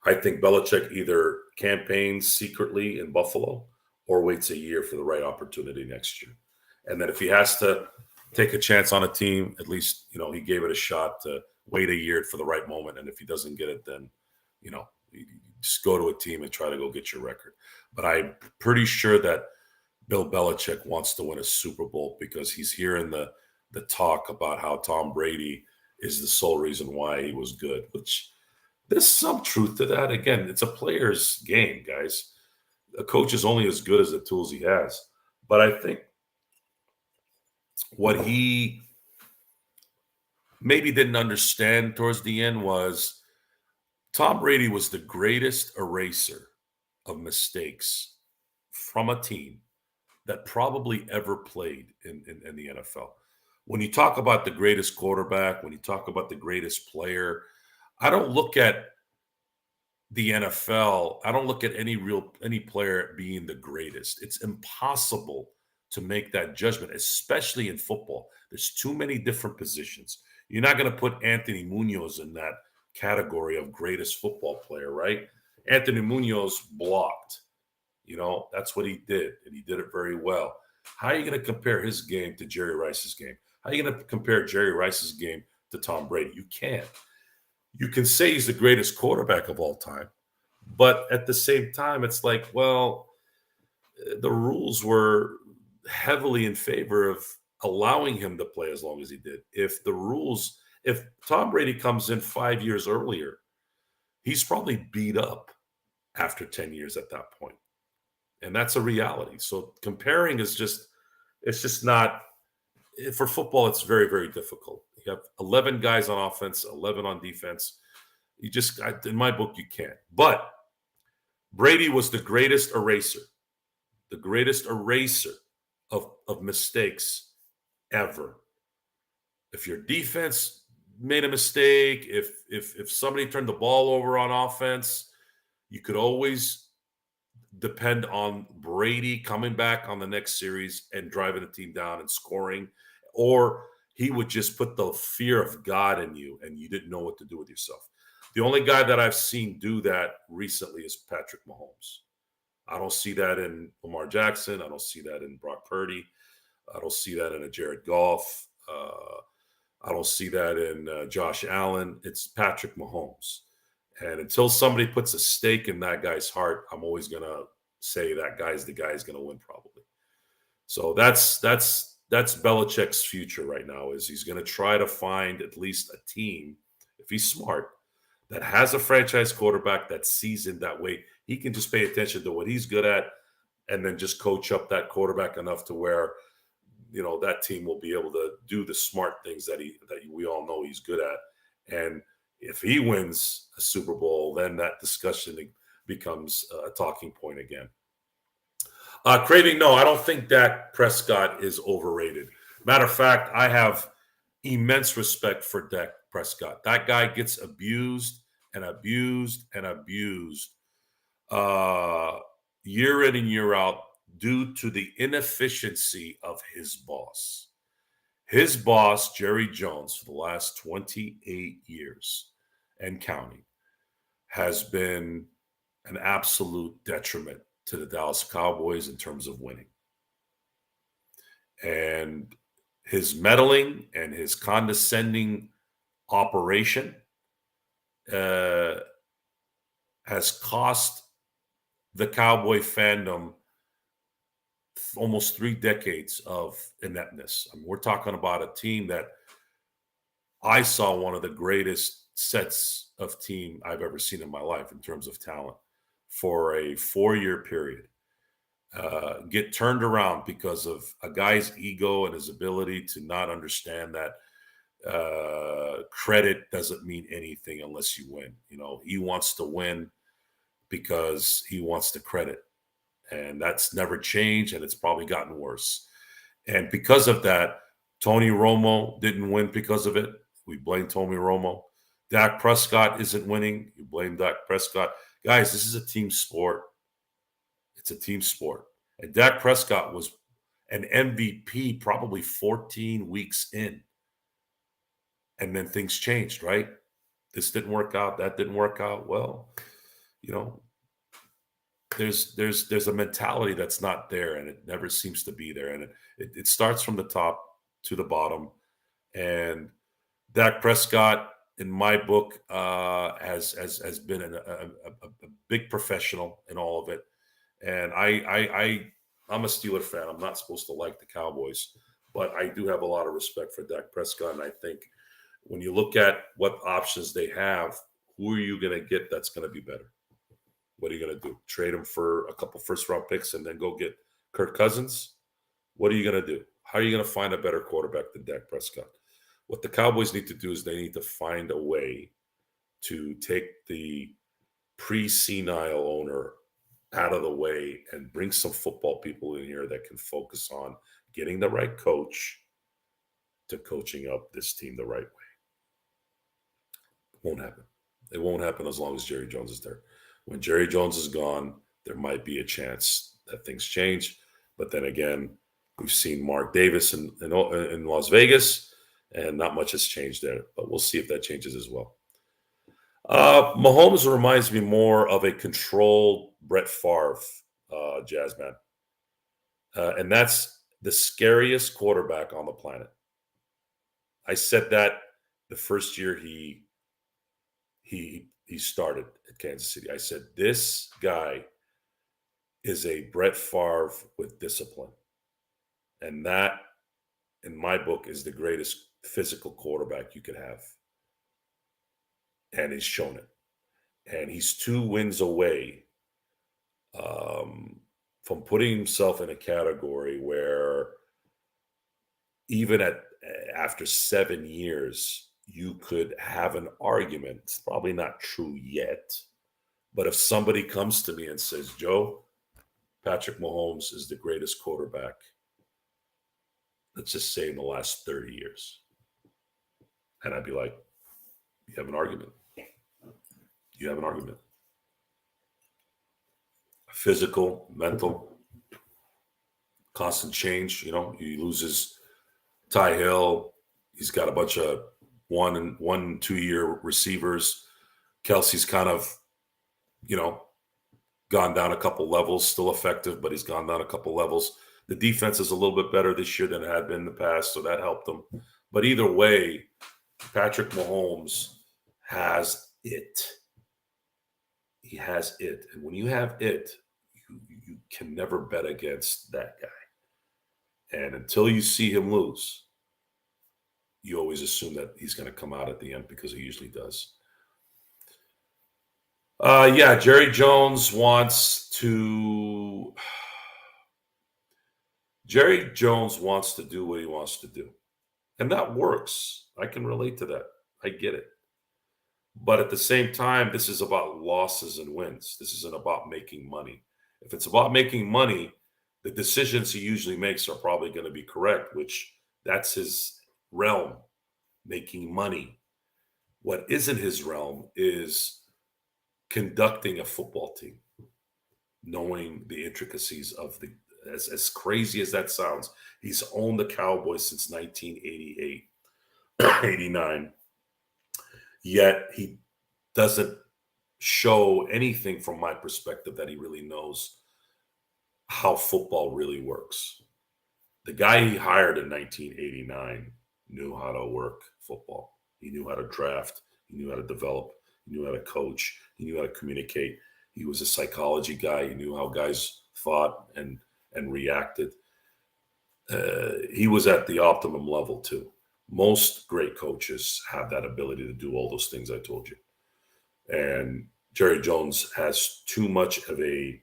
I think Belichick either campaigns secretly in Buffalo or waits a year for the right opportunity next year. And then if he has to take a chance on a team, at least, he gave it a shot to wait a year for the right moment. And if he doesn't get it, then, you just go to a team and try to go get your record. But I'm pretty sure that Bill Belichick wants to win a Super Bowl because he's hearing the talk about how Tom Brady is the sole reason why he was good, which there's some truth to that. Again, it's a player's game, guys. A coach is only as good as the tools he has. But I think what he maybe didn't understand towards the end was Tom Brady was the greatest eraser of mistakes from a team that probably ever played in the NFL. When you talk about the greatest quarterback, when you talk about the greatest player, I don't look at the NFL. I don't look at any player being the greatest. It's impossible to make that judgment, especially in football. There's too many different positions. You're not going to put Anthony Munoz in that category of greatest football player, right? Anthony Munoz blocked. That's what he did, and he did it very well. How are you going to compare his game to Jerry Rice's game? How are you going to compare Jerry Rice's game to Tom Brady? You can't. You can say he's the greatest quarterback of all time, but at the same time, it's like, well, the rules were heavily in favor of allowing him to play as long as he did. If Tom Brady comes in 5 years earlier, he's probably beat up after 10 years at that point. And that's a reality. So comparing it's just not, for football, it's very, very difficult. You have 11 guys on offense, 11 on defense. In my book, you can't. But Brady was the greatest eraser of mistakes ever. If your defense made a mistake, if somebody turned the ball over on offense, you could always depend on Brady coming back on the next series and driving the team down and scoring, or he would just put the fear of God in you and you didn't know what to do with yourself. The only guy that I've seen do that recently is Patrick Mahomes. I don't see that in Lamar Jackson. I don't see that in Brock Purdy. I don't see that in a Jared Goff. I don't see that in Josh Allen. It's Patrick Mahomes. And until somebody puts a stake in that guy's heart, I'm always going to say that guy's the guy who's going to win probably. So that's Belichick's future right now, is he's going to try to find at least a team, if he's smart, that has a franchise quarterback that's seasoned that way. He can just pay attention to what he's good at and then just coach up that quarterback enough to where, that team will be able to do the smart things that we all know he's good at. And if he wins a Super Bowl, then that discussion becomes a talking point again. Craving, no, I don't think Dak Prescott is overrated. Matter of fact, I have immense respect for Dak Prescott. That guy gets abused and abused and abused year in and year out due to the inefficiency of his boss. His boss, Jerry Jones, for the last 28 years and counting, has been an absolute detriment to the Dallas Cowboys in terms of winning. And his meddling and his condescending operation has cost the Cowboy fandom almost 3 decades of ineptness. I mean, we're talking about a team that I saw one of the greatest sets of team I've ever seen in my life in terms of talent for a 4-year period. Get turned around because of a guy's ego and his ability to not understand that credit doesn't mean anything unless you win. He wants to win because he wants the credit. And that's never changed, and it's probably gotten worse. And because of that, Tony Romo didn't win because of it. We blame Tony Romo. Dak Prescott isn't winning. You blame Dak Prescott. Guys, this is a team sport. It's a team sport. And Dak Prescott was an MVP probably 14 weeks in. And then things changed, right? This didn't work out. That didn't work out. Well, there's a mentality that's not there, and it never seems to be there. And it starts from the top to the bottom. And Dak Prescott, in my book, has been a big professional in all of it. And I'm a Steeler fan. I'm not supposed to like the Cowboys, but I do have a lot of respect for Dak Prescott. And I think when you look at what options they have, who are you going to get that's going to be better? What are you going to do? Trade him for a couple first-round picks and then go get Kirk Cousins? What are you going to do? How are you going to find a better quarterback than Dak Prescott? What the Cowboys need to do is they need to find a way to take the pre-senile owner out of the way and bring some football people in here that can focus on getting the right coach to coaching up this team the right way. It won't happen. It won't happen as long as Jerry Jones is there. When Jerry Jones is gone, there might be a chance that things change. But then again, we've seen Mark Davis in Las Vegas, and not much has changed there. But we'll see if that changes as well. Mahomes reminds me more of a controlled Brett Favre, Jazzman. And that's the scariest quarterback on the planet. I said that the first year he started at Kansas City. I said, this guy is a Brett Favre with discipline. And that, in my book, is the greatest physical quarterback you could have. And he's shown it. And he's 2 wins away from putting himself in a category where even after 7 years, you could have an argument. It's probably not true yet. But if somebody comes to me and says, Joe, Patrick Mahomes is the greatest quarterback, let's just say in the last 30 years. And I'd be like, you have an argument. You have an argument. Physical, mental, constant change. He loses Ty Hill. He's got a bunch of 1 and 2 year receivers. Kelsey's kind of, gone down a couple levels, still effective, but he's gone down a couple levels. The defense is a little bit better this year than it had been in the past, so that helped them. But either way, Patrick Mahomes has it. He has it. And when you have it, you can never bet against that guy. And until you see him lose, you always assume that he's going to come out at the end because he usually does. Jerry Jones wants to do what he wants to do. And that works. I can relate to that. I get it. But at the same time, this is about losses and wins. This isn't about making money. If it's about making money, the decisions he usually makes are probably going to be correct, which that's his realm, making money. What isn't his realm is conducting a football team, knowing the intricacies of as crazy as that sounds, he's owned the Cowboys since 1988, 89. Yet he doesn't show anything from my perspective that he really knows how football really works. The guy he hired in 1989 knew how to work football. He knew how to draft. He knew how to develop. He knew how to coach. He knew how to communicate. He was a psychology guy. He knew how guys thought and reacted. He was at the optimum level too. Most great coaches have that ability to do all those things I told you. And Jerry Jones has too much of a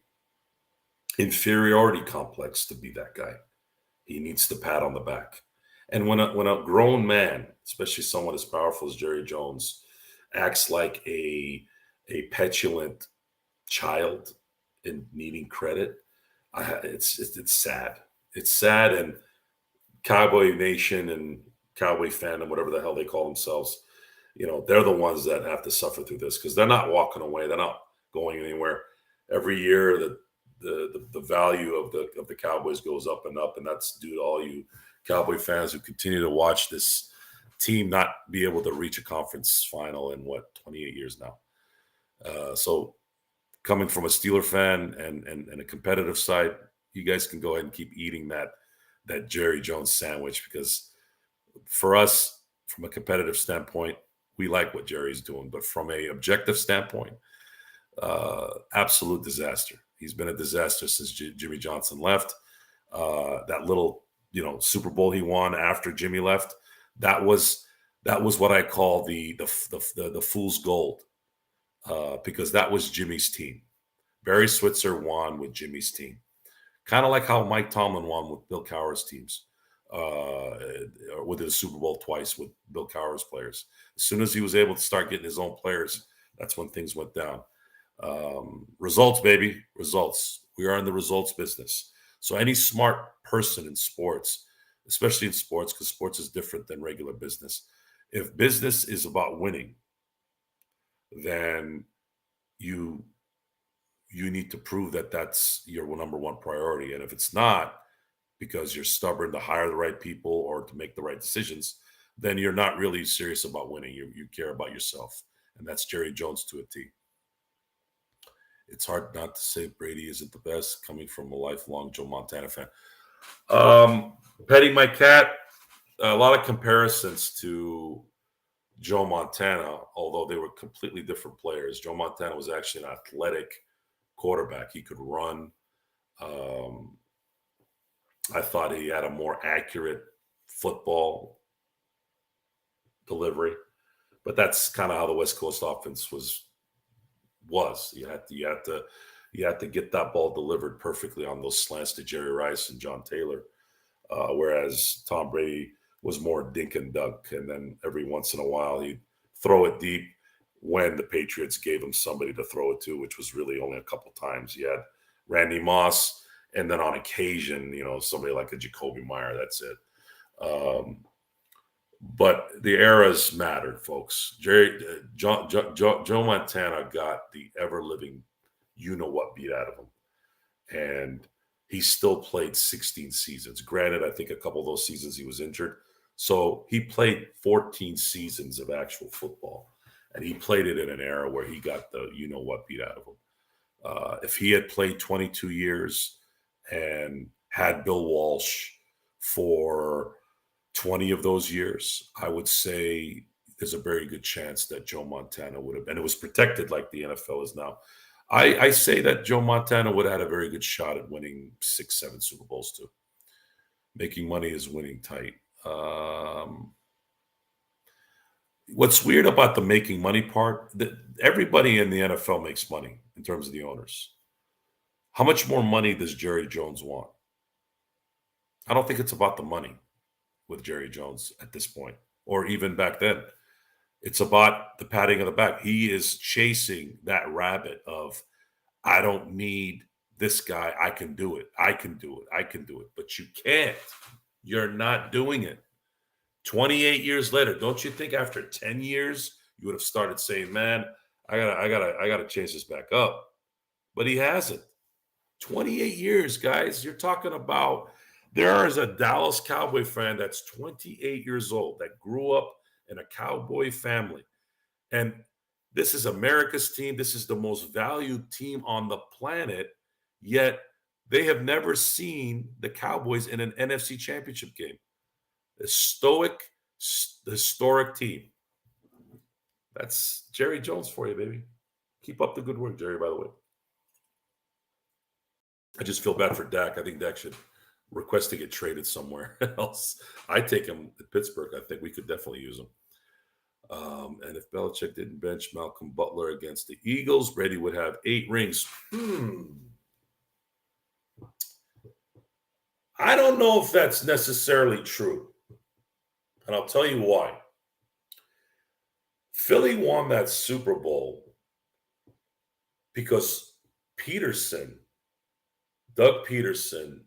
inferiority complex to be that guy. He needs the pat on the back. And when a grown man, especially someone as powerful as Jerry Jones, acts like a petulant child in needing credit, it's sad. It's sad, and Cowboy Nation and Cowboy fandom, whatever the hell they call themselves, they're the ones that have to suffer through this because they're not walking away. They're not going anywhere. Every year, the value of the Cowboys goes up, and that's due to all you Cowboy fans who continue to watch this team not be able to reach a conference final in 28 years now. So coming from a Steeler fan and a competitive side, you guys can go ahead and keep eating that Jerry Jones sandwich, because for us, from a competitive standpoint, we like what Jerry's doing. But from a objective standpoint, absolute disaster. He's been a disaster since Jimmy Johnson left. That little, Super Bowl he won after Jimmy left, that was what I call the fool's gold, because that was Jimmy's team. Barry Switzer won with Jimmy's team, kind of like how Mike Tomlin won with Bill Cowher's teams, with the Super Bowl twice with Bill Cowher's players. As soon as he was able to start getting his own players, that's when things went down. Results, baby, results. We are in the results business. So any smart person in sports, especially in sports, because sports is different than regular business. If business is about winning, then you need to prove that that's your number one priority. And if it's not, because you're stubborn to hire the right people or to make the right decisions, then you're not really serious about winning. You care about yourself. And that's Jerry Jones to a T. It's hard not to say Brady isn't the best, coming from a lifelong Joe Montana fan. Petting my cat, a lot of comparisons to Joe Montana, although they were completely different players. Joe Montana was actually an athletic quarterback. He could run. I thought he had a more accurate football delivery, but that's kind of how the West Coast offense was. You had to get that ball delivered perfectly on those slants to Jerry Rice and John Taylor, whereas Tom Brady was more dink and dunk, and then every once in a while he'd throw it deep when the Patriots gave him somebody to throw it to, which was really only a couple times. He had Randy Moss, and then on occasion, somebody like a Jacoby Meyer. That's it. But the eras mattered, folks. Joe Montana got the ever-living you-know-what beat out of him. And he still played 16 seasons. Granted, I think a couple of those seasons he was injured. So he played 14 seasons of actual football. And he played it in an era where he got the you-know-what beat out of him. If he had played 22 years and had Bill Walsh for 20 of those years, I would say there's a very good chance that Joe Montana would have, and it was protected like the NFL is now. I say that Joe Montana would have had a very good shot at winning 6, 7 Super Bowls too. Making money is winning tight. What's weird about the making money part, that everybody in the NFL makes money in terms of the owners. How much more money does Jerry Jones want? I don't think it's about the money with Jerry Jones at this point, or even back then. It's about the patting of the back. He is chasing that rabbit of, I don't need this guy. I can do it. I can do it. I can do it. But you can't. You're not doing it. 28 years later, don't you think after 10 years you would have started saying, man, I gotta change this back up? But he hasn't. 28 years, guys. You're talking about, there is a Dallas Cowboy fan that's 28 years old that grew up in a Cowboy family. And this is America's team. This is the most valued team on the planet. Yet they have never seen the Cowboys in an NFC championship game. The historic team. That's Jerry Jones for you, baby. Keep up the good work, Jerry, by the way. I just feel bad for Dak. I think Dak should request to get traded somewhere else. I take him at Pittsburgh. I think we could definitely use him. And if Belichick didn't bench Malcolm Butler against the Eagles, Brady would have 8 rings. I don't know if that's necessarily true. And I'll tell you why. Philly won that Super Bowl because Doug Peterson,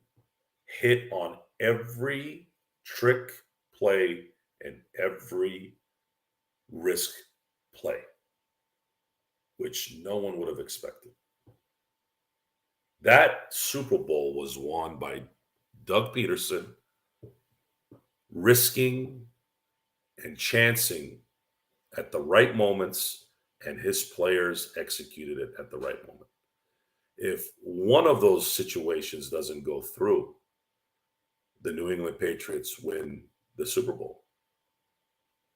hit on every trick play and every risk play, which no one would have expected. That Super Bowl was won by Doug Peterson risking and chancing at the right moments, and his players executed it at the right moment. If one of those situations doesn't go through, the New England Patriots win the Super Bowl.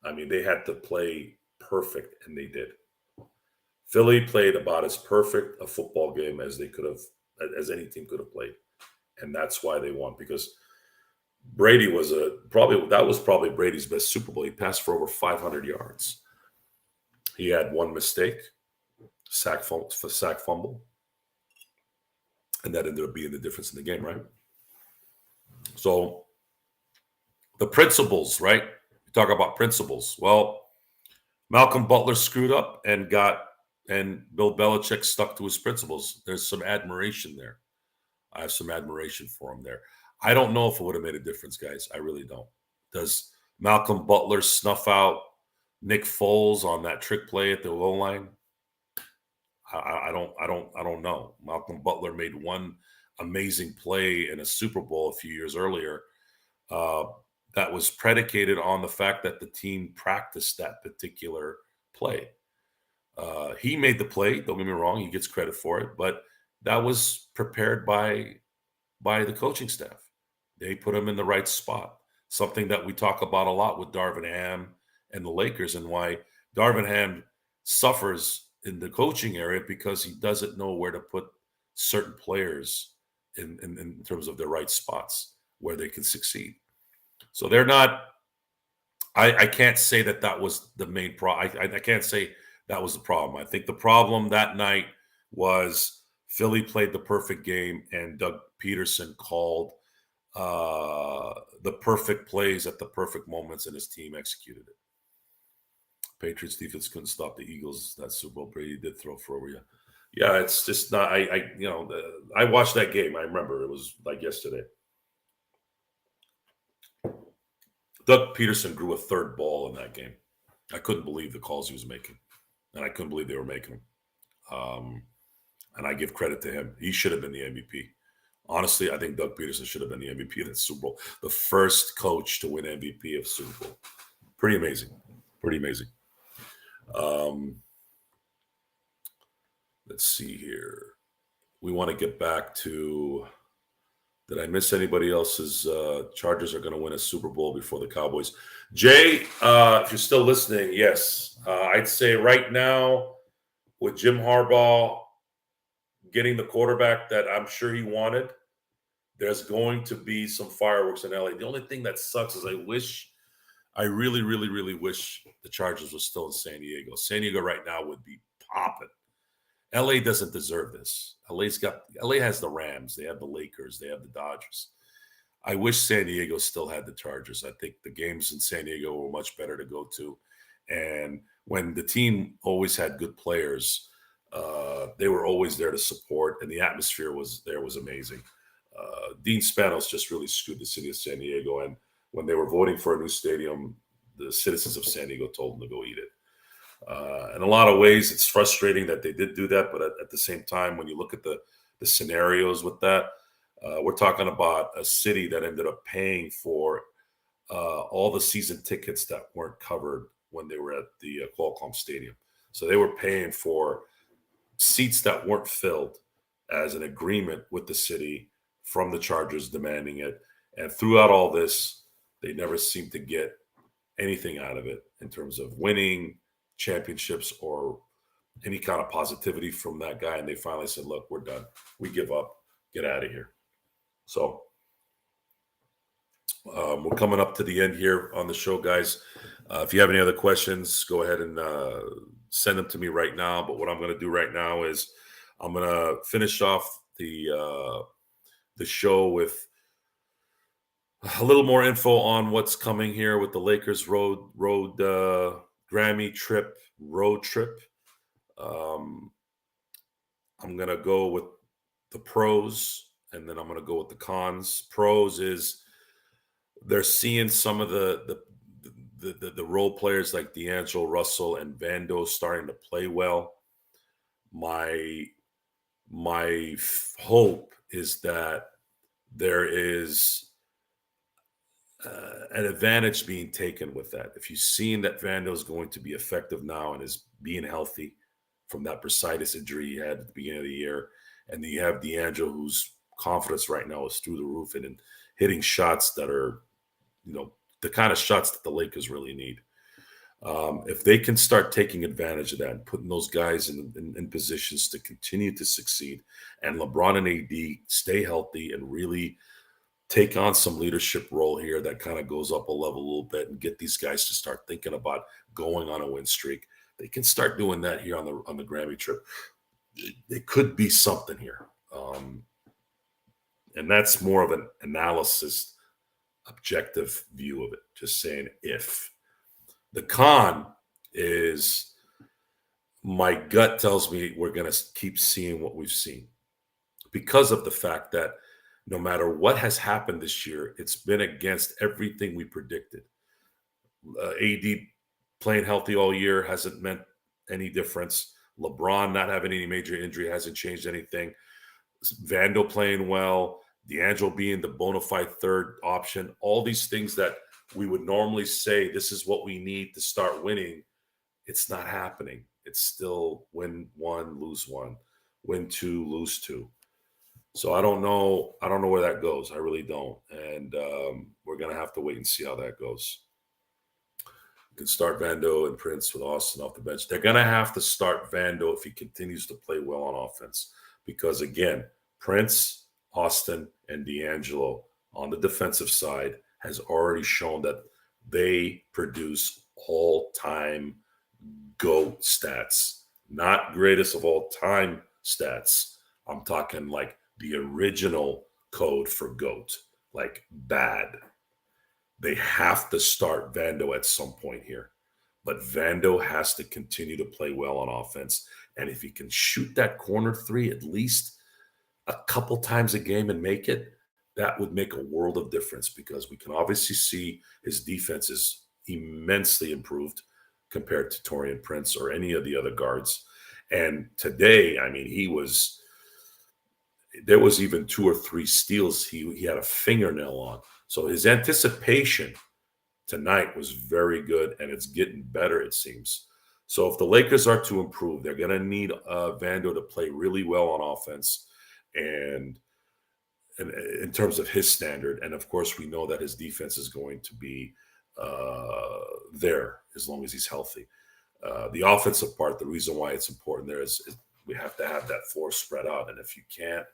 I mean, they had to play perfect, and they did. Philly played about as perfect a football game as they could have, as any team could have played, and that's why they won. Because Brady was probably Brady's best Super Bowl. He passed for over 500 yards. He had one mistake, sack fumble, and that ended up being the difference in the game, right? So the principles, right? We talk about principles. Well, Malcolm Butler screwed up and Bill Belichick stuck to his principles. There's some admiration there. I have some admiration for him there. I don't know if it would have made a difference, guys. I really don't. Does Malcolm Butler snuff out Nick Foles on that trick play at the goal line? I don't know. Malcolm Butler made one amazing play in a Super Bowl a few years earlier that was predicated on the fact that the team practiced that particular play. He made the play. Don't get me wrong; he gets credit for it, but that was prepared by the coaching staff. They put him in the right spot. Something that we talk about a lot with Darvin Ham and the Lakers, and why Darvin Ham suffers in the coaching area because he doesn't know where to put certain players in terms of their right spots where they can succeed. So they're not. I can't say that was the main problem. I can't say that was the problem. I think the problem that night was Philly played the perfect game, and Doug Peterson called the perfect plays at the perfect moments, and his team executed it. Patriots defense couldn't stop the Eagles. That Super Bowl. Brady did throw for over you. Yeah, it's just not. I watched that game. I remember it was like yesterday. Doug Peterson grew a third ball in that game. I couldn't believe the calls he was making, and I couldn't believe they were making them. And I give credit to him. He should have been the MVP. Honestly, I think Doug Peterson should have been the MVP of that Super Bowl. The first coach to win MVP of Super Bowl. Pretty amazing. Pretty amazing. Let's see here. We want to get back to, did I miss anybody else's? Chargers are going to win a Super Bowl before the Cowboys. Jay, if you're still listening, yes. I'd say right now with Jim Harbaugh getting the quarterback that I'm sure he wanted, there's going to be some fireworks in LA. The only thing that sucks is I really, really, really wish the Chargers were still in San Diego. San Diego right now would be popping. LA doesn't deserve this. LA has the Rams. They have the Lakers. They have the Dodgers. I wish San Diego still had the Chargers. I think the games in San Diego were much better to go to. And when the team always had good players, they were always there to support, and the atmosphere was amazing. Dean Spanos just really screwed the city of San Diego. And when they were voting for a new stadium, the citizens of San Diego told them to go eat it. In a lot of ways, it's frustrating that they did do that. But at the same time, when you look at the scenarios with that, we're talking about a city that ended up paying for all the season tickets that weren't covered when they were at the Qualcomm Stadium. So they were paying for seats that weren't filled as an agreement with the city from the Chargers demanding it. And throughout all this, they never seemed to get anything out of it in terms of winning championships or any kind of positivity from that guy. And they finally said, look, we're done. We give up. Get out of here. So We're coming up to the end here on the show, guys. If you have any other questions, go ahead and send them to me right now. But what I'm going to do right now is I'm going to finish off the show with a little more info on what's coming here with the Lakers road Grammy trip road trip. I'm going to go with the pros, and then I'm going to go with the cons. Pros is they're seeing some of the role players like D'Angelo Russell and Vando starting to play well. My hope is that there is an advantage being taken with that. If you've seen that Vando is going to be effective now and is being healthy from that bursitis injury he had at the beginning of the year, and then you have D'Angelo, whose confidence right now is through the roof and hitting shots that are, the kind of shots that the Lakers really need. If they can start taking advantage of that and putting those guys in positions to continue to succeed, and LeBron and AD stay healthy and really take on some leadership role here that kind of goes up a level a little bit and get these guys to start thinking about going on a win streak, they can start doing that here on the Grammy trip. It could be something here. And that's more of an analysis, objective view of it, just saying if. The con is my gut tells me we're going to keep seeing what we've seen because of the fact that no matter what has happened this year, it's been against everything we predicted. AD playing healthy all year hasn't meant any difference. LeBron not having any major injury hasn't changed anything. Vando playing well, D'Angelo being the bona fide third option, all these things that we would normally say this is what we need to start winning, it's not happening. It's still win one, lose one, win two, lose two. So I don't know where that goes. I really don't. And we're going to have to wait and see how that goes. You can start Vando and Prince with Austin off the bench. They're going to have to start Vando if he continues to play well on offense. Because, again, Prince, Austin, and D'Angelo on the defensive side has already shown that they produce all-time GOAT stats. Not greatest of all time stats. I'm talking like the original code for GOAT, like bad. They have to start Vando at some point here. But Vando has to continue to play well on offense. And if he can shoot that corner three at least a couple times a game and make it, that would make a world of difference because we can obviously see his defense is immensely improved compared to Taurean Prince or any of the other guards. And today, I mean, there was even 2 or 3 steals he had a fingernail on. So his anticipation tonight was very good, and it's getting better, it seems. So if the Lakers are to improve, they're going to need Vando to play really well on offense and in terms of his standard. And, of course, we know that his defense is going to be there as long as he's healthy. The offensive part, the reason why it's important there is we have to have that floor spread out. And if you can't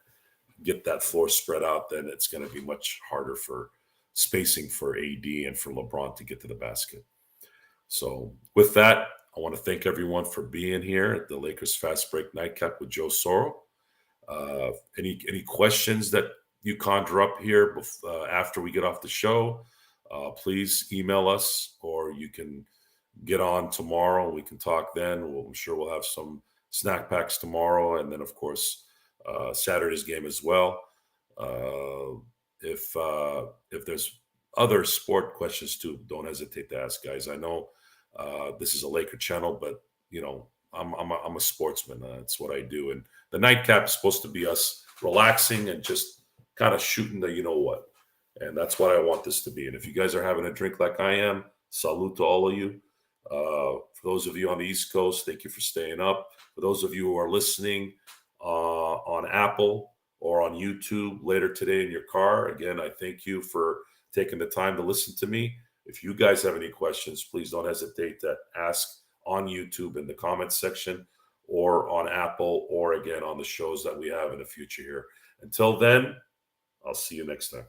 get that floor spread out, then it's going to be much harder for spacing for AD and for LeBron to get to the basket. So with that, I want to thank everyone for being here at the Lakers Fast Break Nightcap with Joe Soro. Any questions that you conjure up here after we get off the show, please email us, or you can get on tomorrow. We can talk then. I'm sure we'll have some snack packs tomorrow, and then, of course, Saturday's game as well. If there's other sport questions too, don't hesitate to ask, guys. I know this is a Laker channel, but I'm a sportsman. That's what I do. And the nightcap is supposed to be us relaxing and just kind of shooting the what. And that's what I want this to be. And if you guys are having a drink like I am, salute to all of you. For those of you on the East Coast, thank you for staying up. For those of you who are listening on Apple or on YouTube later today in your car, again, I thank you for taking the time to listen to me. If you guys have any questions, please don't hesitate to ask on YouTube in the comments section or on Apple or, again, on the shows that we have in the future here. Until then, I'll see you next time.